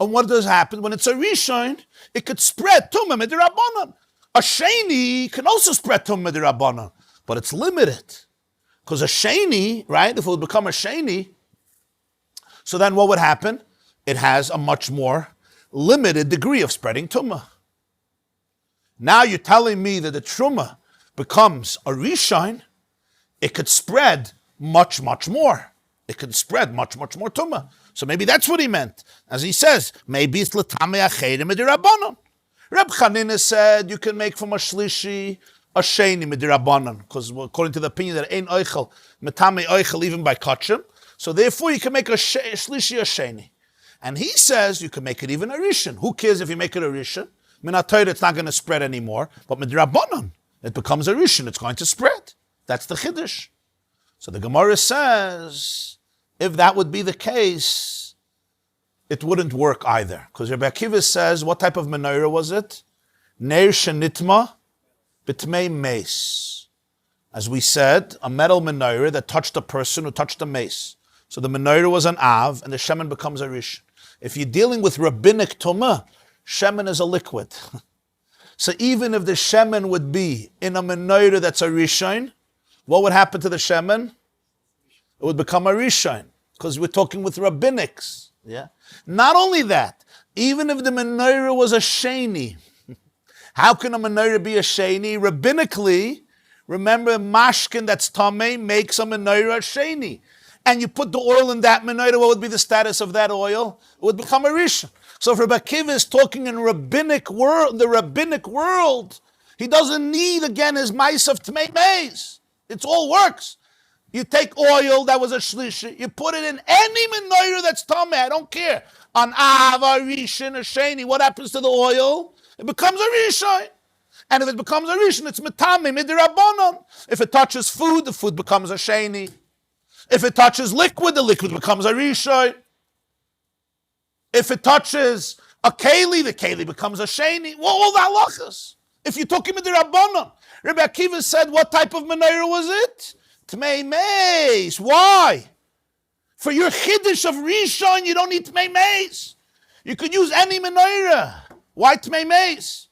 And what does happen? When it's a rishon, it could spread tumah midirabbanan. A sheni can also spread tumah midirabbanan, but it's limited. Because a sheni, right, if it would become a sheni, so then what would happen? It has a much more limited degree of spreading tumah. Now you're telling me that the Truma becomes a Rishon, it could spread much, much more. It could spread much, much more Tumah. So maybe that's what he meant. As he says, maybe it's L'tamei Acherim Midirabanan. Reb Chanina said you can make from a Shlishi a Sheni Midirabanan, because according to the opinion that ain't Eichel, Metame Eichel even by Kachim, so therefore you can make a Shlishi a Sheni. And he says you can make it even a Rishon. Who cares if you make it a Rishon? Minatayr, it's not going to spread anymore, but Midirabanan, it becomes a Rishon, it's going to spread. That's the Chiddush. So the Gemarah says, if that would be the case, it wouldn't work either. Because Rabbi Akiva says, what type of menorah was it? Neir shenitma b'tmei mace. As we said, a metal menorah that touched a person who touched a mace. So the menorah was an av, and the shemen becomes a rishon. If you're dealing with rabbinic tumah, shemen is a liquid. So even if the shemen would be in a menorah that's a rishon, what would happen to the shemen? It would become a rishon, because we're talking with rabbinics. Yeah. Not only that, even if the menorah was a sheni, how can a menorah be a sheni? Rabbinically, remember, mashkin that's tamei makes a menorah a sheni. And you put the oil in that menorah, what would be the status of that oil? It would become a rishon. So if Rabbi Akiva is talking in rabbinic world, the rabbinic world, he doesn't need, again, his mice of tmei maize. It all works. You take oil that was a shlishi, you put it in any menorah that's tamei, I don't care. An av, a rishon, a sheni, what happens to the oil? It becomes a rishon. And if it becomes a rishon, it's metame, midirabanan. If it touches food, the food becomes a sheni. If it touches liquid, the liquid becomes a rishon. If it touches a keli, the keli becomes a sheni. Well, all the halachas. If you're talking midirabanan, Rabbi Akiva said, what type of menorah was it? Tmei meis. Why? For your chiddush of rishon, you don't need tmei meis. You could use any menorah. Why tmei meis?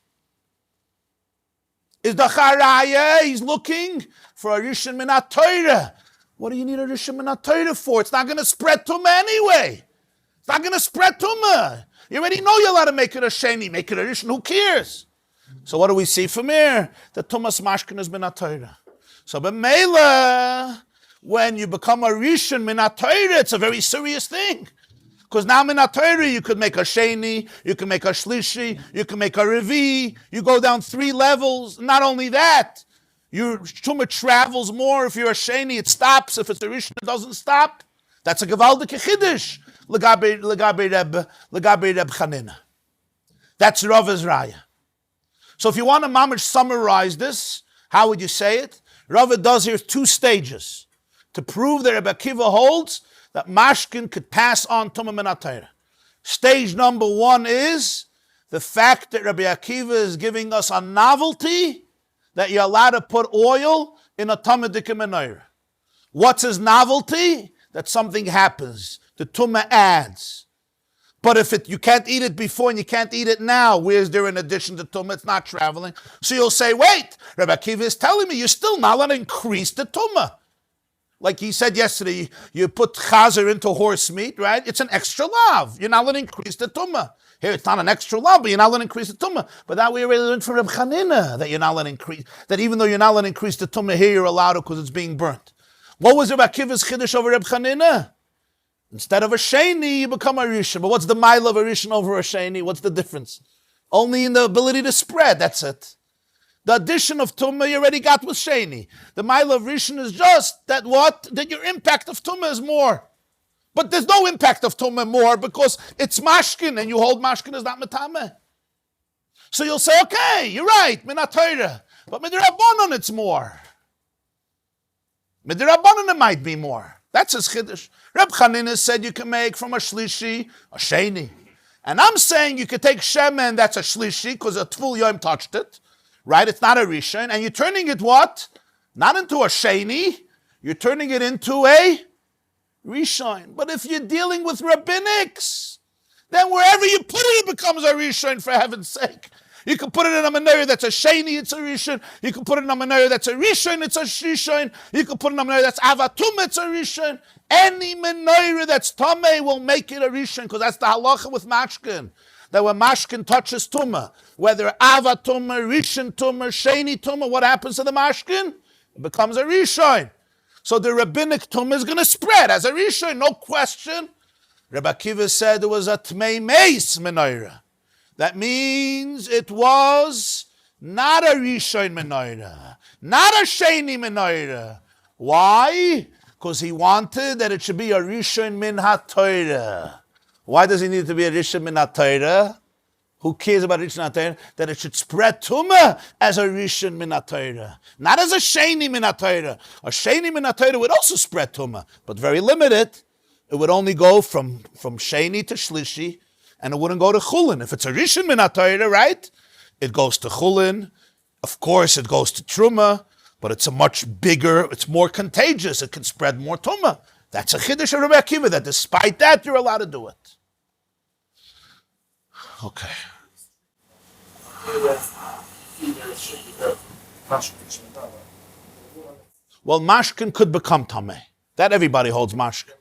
Is the charaya? He's looking for a rishon minat Torah. What do you need a rishon minat Torah for? It's not going to spread tumah anyway. It's not going to spread tumah. You already know you're allowed to make it a sheni, make it a rishon. Who cares? So what do we see from here? The tumas mashkin is minat Torah. So b'meila, when you become a rishon minat Torah, it's a very serious thing. Because now minat Torah, you could make a sheni, you can make a shlishi, you can make a revi, you go down 3 levels. Not only that, your tumah travels more. If you're a sheni, it stops. If it's a rishon, it doesn't stop. That's a gevaldik chiddush. Legabe Reb Chanina. That's Rav's raya. So if you want to mamish summarize this, how would you say it? Rav does here 2 stages to prove that Rabbi Akiva holds that mashkin could pass on tumah minat Torah. Stage number 1 is the fact that Rabbi Akiva is giving us a novelty that you're allowed to put oil in a Talmudic menorah. What's his novelty? That something happens. The tumah adds. But if you can't eat it before and you can't eat it now, where's there an addition to tumah? It's not traveling. So you'll say, wait, Rabbi Akiva is telling me you're still not allowed to increase the tumah. Like he said yesterday, you put chazer into horse meat, right? It's an extra lav. You're not allowed to increase the tumah. Here, it's not an extra lav, but you're not allowed to increase the tumah. But that we already learned from Reb Chanina, that you're not allowed to increase, that even though you're not allowed to increase the tumah, here you're allowed to because it's being burnt. What was Rabbi Akiva's chiddush over Reb Chanina? Instead of a sheni, you become a rishon. But what's the mile of a rishon over a sheni? What's the difference? Only in the ability to spread, that's it. The addition of tumah you already got with sheni. The mile of rishon is just that what? That your impact of tumah is more. But there's no impact of tumah more because it's mashkin and you hold mashkin is not metameh. So you'll say, okay, you're right, minat Torah. But midirabanan it's more. Midirabanan it might be more. That's his chiddush. Reb Chanina said you can make from a shlishi a sheni. And I'm saying you could take shemen that's a shlishi because a tvul yom touched it. Right? It's not a rishon. And you're turning it what? Not into a sheni. You're turning it into a rishon. But if you're dealing with rabbinics, then wherever you put it, it becomes a rishon, for heaven's sake. You can put it in a menorah that's a sheni, it's a rishon. You can put it in a menorah that's a rishon, it's a rishon. You can put it in a menorah that's avatum, it's a rishon. Any menorah that's tamei will make it a rishon, because that's the halacha with mashkin. that when mashkin touches tumah, whether ava tumah, rishon tumah, sheni tumah, what happens to the mashkin? It becomes a rishon. So the rabbinic tumah is going to spread as a rishon, no question. Rabbi Akiva said it was a tmei meis menorah. That means it was not a rishon menorah, not a sheni menorah. Why? Because he wanted that it should be a rishon min ha-Torah. Why does he need to be a rishon min ha-Torah? Who cares about rishon min ha-Torah? That it should spread tumah as a rishon min ha-Torah, not as a sheni min ha-Torah. A sheni min ha-Torah would also spread tumah, but very limited. It would only go from sheni to shlishi, and it wouldn't go to chulin. If it's a rishon min ha-Torah, right? It goes to chulin. Of course, it goes to truma. But it's a much bigger, it's more contagious. It can spread more tumah. That's a chiddush of Rabbi Akiva, that despite that, you're allowed to do it. Okay. Well, mashkin could become tameh. That everybody holds mashkin.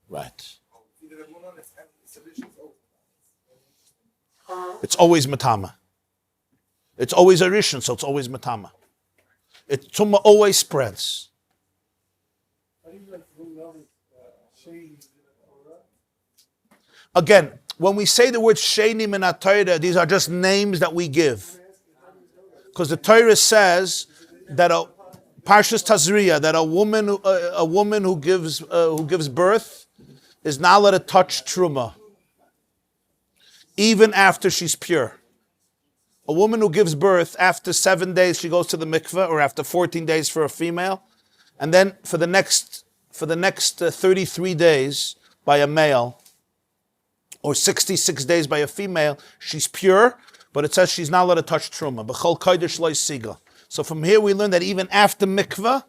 Right. It's always matama. It's always a rishon, so it's always matama. Tumah always spreads. Again, when we say the word sheni min ha-Torah, these are just names that we give. Because the Torah says that a Parshas Tazriya, that a woman who gives birth is not allowed to touch truma, even after she's pure. A woman who gives birth, after 7 days she goes to the mikveh, or after 14 days for a female, and then for the next 33 days by a male, or 66 days by a female, she's pure, but it says she's not allowed to touch truma. B'chol kodesh lo yisiga. So from here we learn that even after mikveh,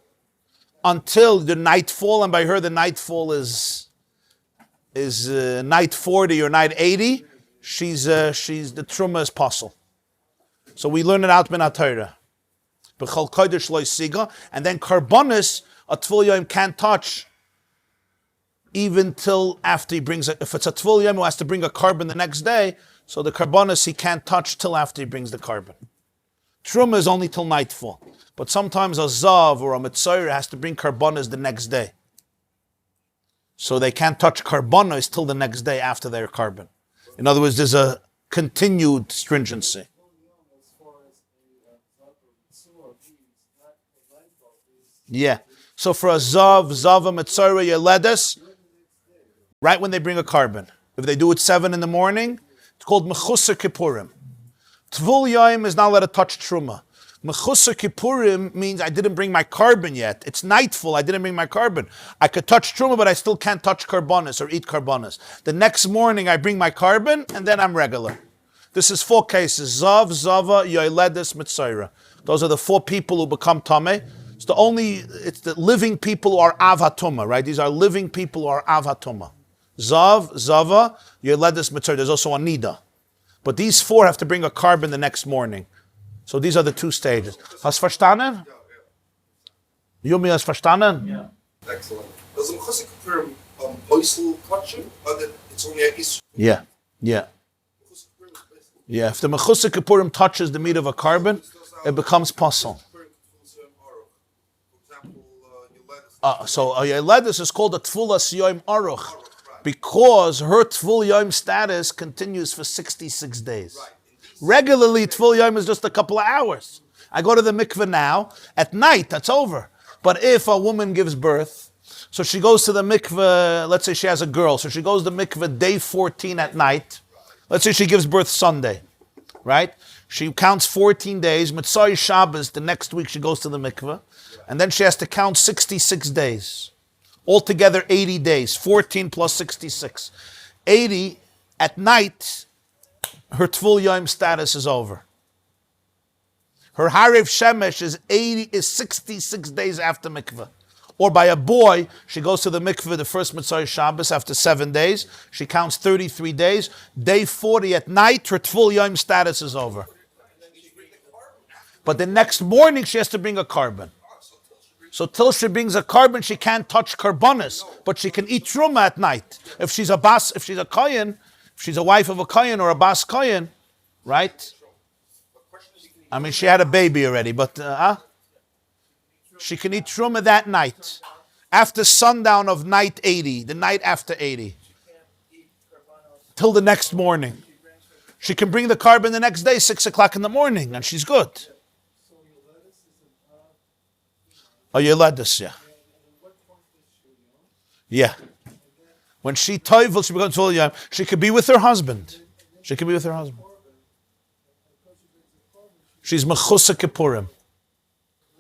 until the nightfall, and by her the nightfall is night 40 or night 80, she's the truma is possible. So we learn it out min ha-Torah. B'chol kodesh lo yisiga, and then karbonis a tvul yom can't touch even till after he brings it. If it's a tvul yom who has to bring a carbon the next day, so the karbonis he can't touch till after he brings the carbon. Truma is only till nightfall, but sometimes a zav or a mitzayir has to bring karbonis the next day, so they can't touch karbonis till the next day after their carbon. In other words, there's a continued stringency. Yeah. So for a zav, zava, mitzayra, yeledes, right when they bring a carbon. If they do it 7 in the morning, it's called mechusar kippurim. Tvul yom is not allowed to touch truma. Mechusar kippurim means I didn't bring my carbon yet. It's nightfall, I didn't bring my carbon. I could touch truma, but I still can't touch karbonis or eat karbonis. The next morning I bring my carbon, and then I'm regular. This is 4 cases. Zav, zava, yeledes, mitzayra. Those are the 4 people who become tameh. It's the living people who are av ha-tumah, right? These are living people who are av ha-tumah. Zav, zava, yeledes, mitzayra. There's also a nida. But these 4 have to bring a carbon the next morning. So these are the 2 stages. Hast verstanden? Yumi, hast verstanden? Yeah. Excellent. Does the Mechusar Kippurim oisel touching, or that it's only a issue? Yeah. Yeah, if the Mechusar Kippurim touches the meat of a carbon, it becomes puzzle. So a Yeledis is called a Tfulas Yom Aruch because her Tvul Yom status continues for 66 days. Regularly, Tvul Yom is just a couple of hours. I go to the mikveh now, at night, that's over. But if a woman gives birth, so she goes to the mikveh, let's say she has a girl, so she goes to the mikveh day 14 at night. Let's say she gives birth Sunday, right? She counts 14 days, Mitzvah Shabbos, the next week she goes to the mikveh. And then she has to count 66 days. Altogether 80 days, 14 plus 66. 80, at night, her Tvul Yom status is over. Her Harev Shemesh is 66 days after mikveh. Or by a boy, she goes to the mikveh the first Mitzvah Shabbos after 7 days. She counts 33 days. Day 40 at night, her Tvul Yom status is over. But the next morning, she has to bring a carbon. So till she brings a carbon, she can't touch karbonis, but she can eat truma at night. If she's a kohen, If she's a wife of a kohen or a bas kohen, right? I mean, she had a baby already, but she can eat truma that night. After sundown of night 80, the night after 80. Till the next morning. She can bring the carbon the next day, 6 o'clock in the morning, and she's good. Oh, your lettuce, yeah. Yeah. When she toivel, she becomes full yam. She could be with her husband. She could be with her husband. She's mechusa kippurim.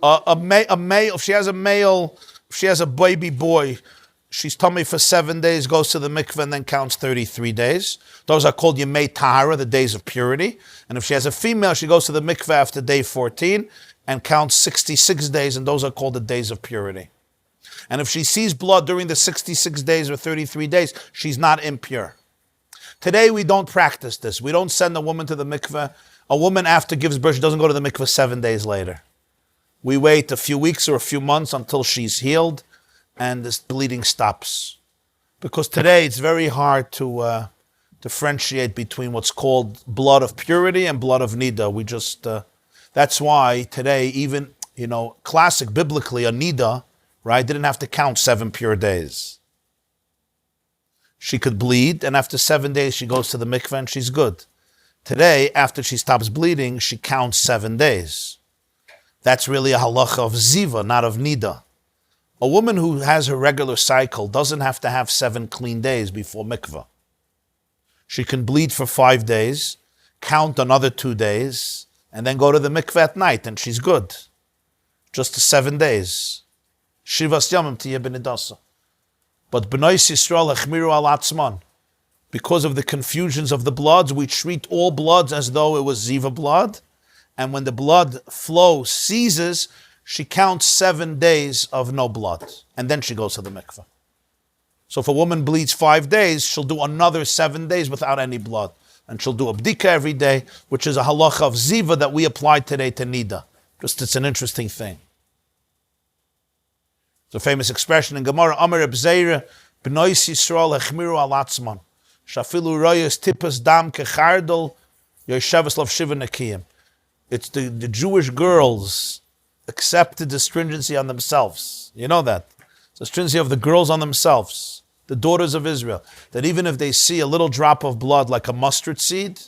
A male, if she has a baby boy, she's tummy for 7 days, goes to the mikveh, and then counts 33 days. Those are called Yemei Tahara, the days of purity. And if she has a female, she goes to the mikveh after day 14 and counts 66 days, and those are called the days of purity. And if she sees blood during the 66 days or 33 days, she's not impure. Today, we don't practice this. We don't send a woman to the mikveh. A woman after gives birth, she doesn't go to the mikveh 7 days later. We wait a few weeks or a few months until she's healed and this bleeding stops. Because today it's very hard to differentiate between what's called blood of purity and blood of nida. We just, that's why today even, classic biblically, a nida, right, didn't have to count 7 pure days. She could bleed, and after 7 days she goes to the mikveh and she's good. Today, after she stops bleeding, she counts 7 days. That's really a halacha of ziva, not of nida. A woman who has her regular cycle doesn't have to have 7 clean days before mikveh. She can bleed for 5 days, count another 2 days, and then go to the mikveh at night, and she's good. Just 7 days. Shivas yamim tiyeh b'nidasa. But b'nois Yisrael echmiru al atzman. Because of the confusions of the bloods, we treat all bloods as though it was ziva blood. And when the blood flow ceases, she counts 7 days of no blood. And then she goes to the mikveh. So if a woman bleeds 5 days, she'll do another 7 days without any blood. And she'll do a bdika every day, which is a halacha of ziva that we apply today to nida. Just it's an interesting thing. It's a famous expression in Gemarah, Amar Ebzeira, B'nois Yisrael echmiru al atzman. Shafilu royes tipas dam kechardol, yoshavas lav shiva nekiyim. It's the Jewish girls accepted the stringency on themselves. You know that. It's the stringency of the girls on themselves, the daughters of Israel, that even if they see a little drop of blood like a mustard seed,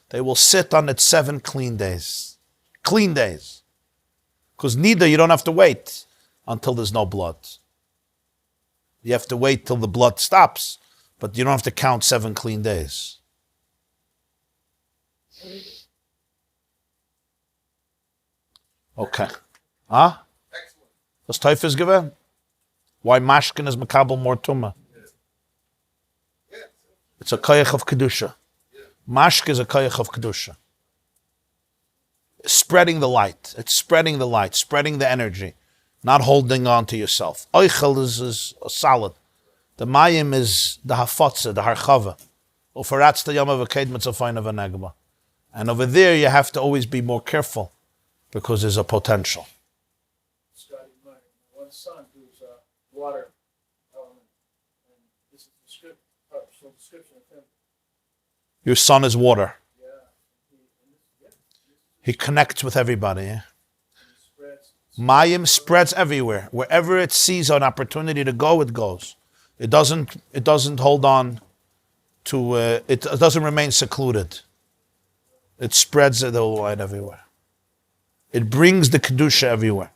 they will sit on it 7 clean days. Clean days. Because neither you don't have to wait until there's no blood. You have to wait till the blood stops, but you don't have to count 7 clean days. Okay. Huh? Was Teufels given? Why Mashkin is Makabel more Tumah? It's a koyach of Kedusha. Mashk is a koyach of Kedusha. Spreading the light. It's spreading the light, spreading the energy, not holding on to yourself. Oichel is a solid. The mayim is the hafotza, the harchava. Ufaratz the yamav v'keid mitzvah v'negba. And over there you have to always be more careful because there's a potential. Scotty, my one son who's water element, and this is the description of him. Your son is water. Yeah. He connects with everybody. Yeah? Spreads. Mayim spreads everywhere. Wherever it sees an opportunity to go, it goes. It doesn't hold on to. It doesn't remain secluded. It spreads the light everywhere. It brings the kedusha everywhere.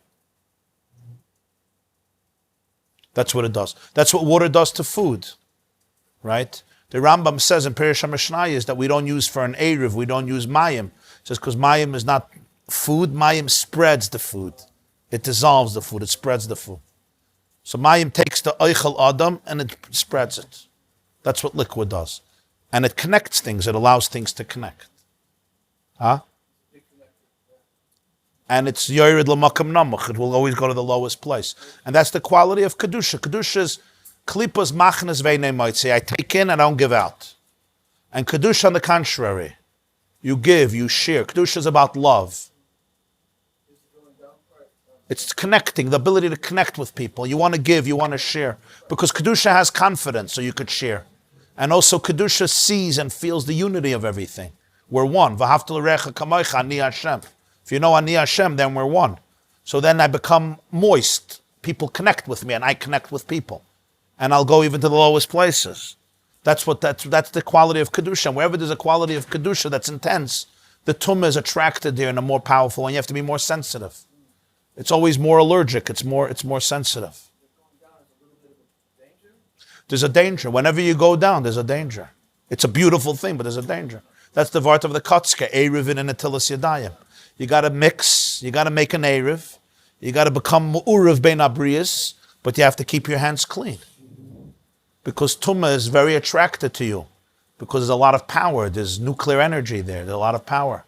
That's what it does. That's what water does to food, right? The Rambam says in Parshas HaMishnayos that we don't use for an eruv, we don't use mayim. It says because mayim is not food, mayim spreads the food. It dissolves the food, it spreads the food. So mayim takes the oichel adam and it spreads it. That's what liquid does. And it connects things, it allows things to connect. Huh? And it's yored l'makam namach. It will always go to the lowest place. And that's the quality of Kedusha. Kedusha is klipas machnas veinei moitzi. I take in and I don't give out. And Kedusha on the contrary. You give, you share. Kedusha is about love. It's connecting, the ability to connect with people. You want to give, you want to share. Because Kedusha has confidence, so you could share. And also Kedusha sees and feels the unity of everything. We're one. V'ahavta l'recha kamocha ani Hashem. If you know ani Hashem, then we're one. So then I become moist. People connect with me and I connect with people. And I'll go even to the lowest places. That's the quality of Kedusha. And wherever there's a quality of Kedusha that's intense, the Tumah is attracted there and more powerful, and you have to be more sensitive. It's always more allergic. It's more sensitive. There's a danger. Whenever you go down, there's a danger. It's a beautiful thing, but there's a danger. That's the vart of the Kotzke, Erevin and Atilas Yadayim. You got to mix. You got to make an Erev. You got to become Mu'urav Bein Abriyas, but you have to keep your hands clean. Because Tumah is very attracted to you. Because there's a lot of power. There's nuclear energy there. There's a lot of power.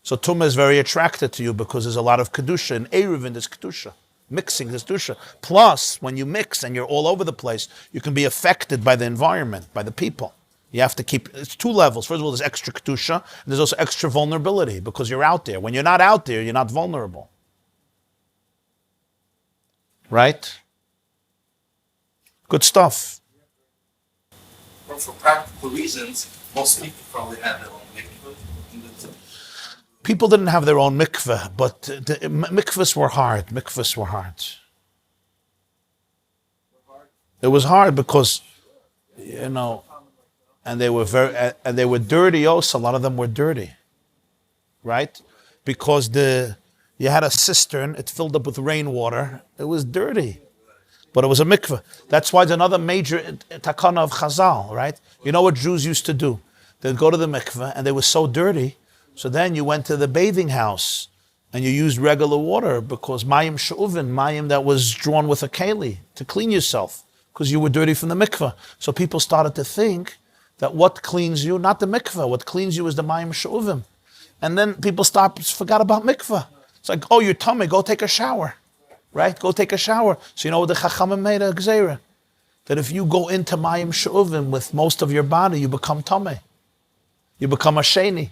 So Tumah is very attracted to you because there's a lot of Kedusha. In Erevin, there's Kedusha. Mixing, there's Kedusha. Plus, when you mix and you're all over the place, you can be affected by the environment, by the people. You have to keep, it's two levels. First of all, there's extra Kedusha, and there's also extra vulnerability because you're out there. When you're not out there, you're not vulnerable. Right? Good stuff. But for practical reasons, most people probably have their own mikveh. People didn't have their own mikveh, but the mikvahs were hard. Mikvahs were hard. It was hard because, and they were dirty also. A lot of them were dirty, right? Because you had a cistern, it filled up with rainwater. It was dirty, but it was a mikveh. That's why it's another major takana of Chazal, right? You know what Jews used to do? They'd go to the mikveh, and they were so dirty. So then you went to the bathing house and you used regular water because mayim she'uvin, mayim that was drawn with a keli to clean yourself because you were dirty from the mikveh. So people started to think that what cleans you, not the mikveh, what cleans you is the mayim she'uvim. And then people forgot about mikveh. It's like, oh, you're tummy, go take a shower, right? Go take a shower. So you know what the Chachamim made a gzeira? That if you go into mayim she'uvim with most of your body, you become tummy. You become a sheni.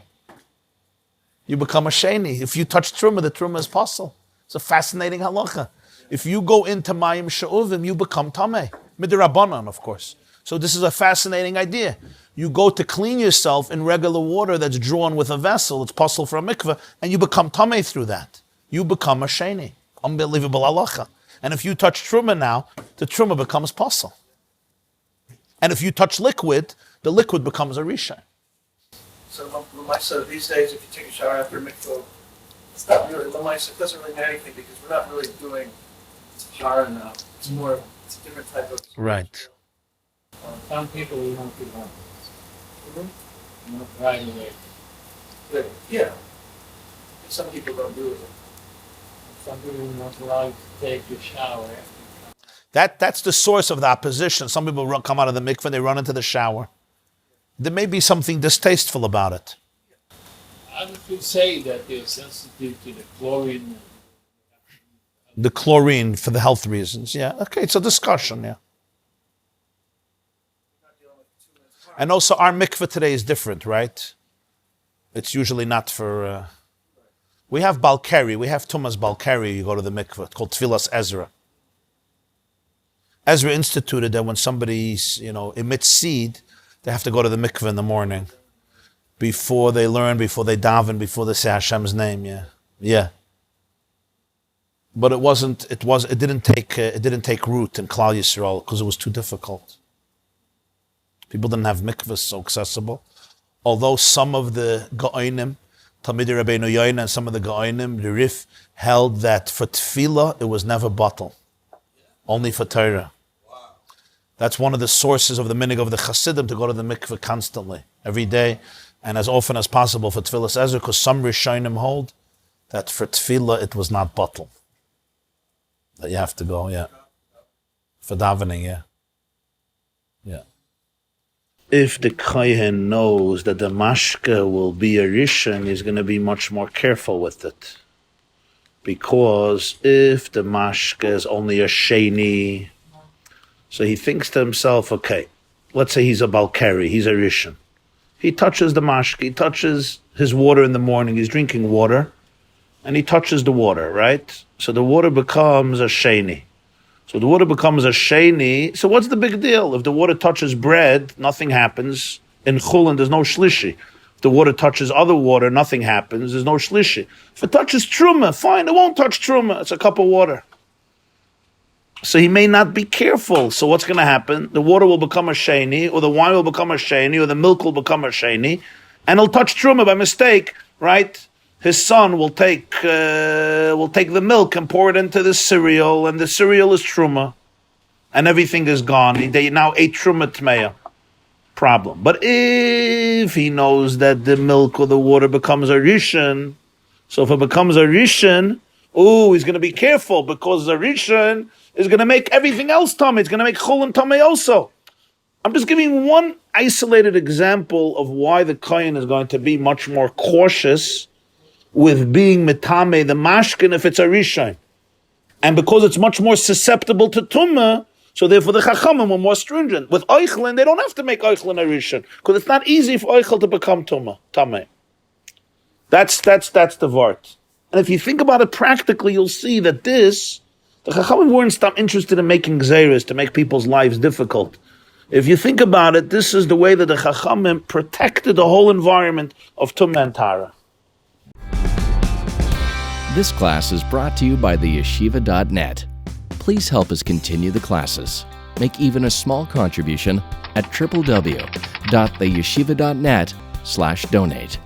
You become a sheni. If you touch truma, the truma is pasul. It's a fascinating halacha. If you go into mayim she'uvim, you become tameh. Midrabanan, of course. So this is a fascinating idea. You go to clean yourself in regular water that's drawn with a vessel, it's pasul for a mikveh, and you become tameh through that. You become a sheni. Unbelievable halacha. And if you touch truma now, the truma becomes pasul. And if you touch liquid, the liquid becomes a rishon. So Masada, these days, if you take a shower after mikveh, it's not really, it doesn't really mean anything because we're not really doing shower now. It's more, it's a different type of... Right. Some people will not do that. Not right away. But, yeah. Some people don't do it. Some people will not allow you to take your shower. That's the source of the opposition. Some people come out of the mikveh and they run into the shower. There may be something distasteful about it. Others will say that they're sensitive to the chlorine. The chlorine for the health reasons, yeah. Okay, it's a discussion, yeah. And also our mikveh today is different, right? It's usually not for... we have Balkari, we have Tumah's Balkari, you go to the mikveh, it's called Tfilas Ezra. Ezra instituted that when somebody, emits seed, they have to go to the mikveh in the morning before they learn, before they daven, before they say Hashem's name. Yeah. But it didn't take root in Klal Yisrael because it was too difficult. People didn't have mikvahs so accessible. Although some of the Ga'onim, Talmidei Rabbeinu Yoina and some of the Ga'onim, the Rif, held that for tefillah it was never bottle, only for Torah. That's one of the sources of the minig of the Chassidim to go to the mikveh constantly, every day, and as often as possible for Tfilas Ezra, because some Rishonim hold that for tefillah it was not bottle. That you have to go, yeah. For davening, yeah. If the kohen knows that the mashke will be a rishon, he's going to be much more careful with it. Because if the mashke is only a sheni, so he thinks to himself, okay, let's say he's a Balkari, he's a rishon. He touches the mashke, he touches his water in the morning, he's drinking water, and he touches the water, right? So the water becomes a sheni. So the water becomes a sheni. So what's the big deal? If the water touches bread, nothing happens. In chulin, there's no shlishi. If the water touches other water, nothing happens. There's no shlishi. If it touches truma, fine, it won't touch truma. It's a cup of water. So he may not be careful. So what's going to happen? The water will become a sheni, or the wine will become a sheni, or the milk will become a sheni, and he'll touch truma by mistake, right? His son will take the milk and pour it into the cereal, and the cereal is truma, and everything is gone. They now ate truma tmeya. Problem. But if he knows that the milk or the water becomes a rishon, so if it becomes a rishon, he's going to be careful, because the rishon is going to make everything else tummy. It's going to make chul and tummy also. I'm just giving one isolated example of why the kohen is going to be much more cautious with being mitame, the mashkin, if it's a rishon. And because it's much more susceptible to tumah, so therefore the chachamim are more stringent. With oichlin, they don't have to make oichlin a rishon, because it's not easy for oichel to become tameh. That's the vart. And if you think about it practically, you'll see that the chachamim weren't interested in making gzeiros to make people's lives difficult. If you think about it, this is the way that the chachamim protected the whole environment of tumah and tara. This class is brought to you by theyeshiva.net. Please help us continue the classes. Make even a small contribution at www.theyeshiva.net/donate.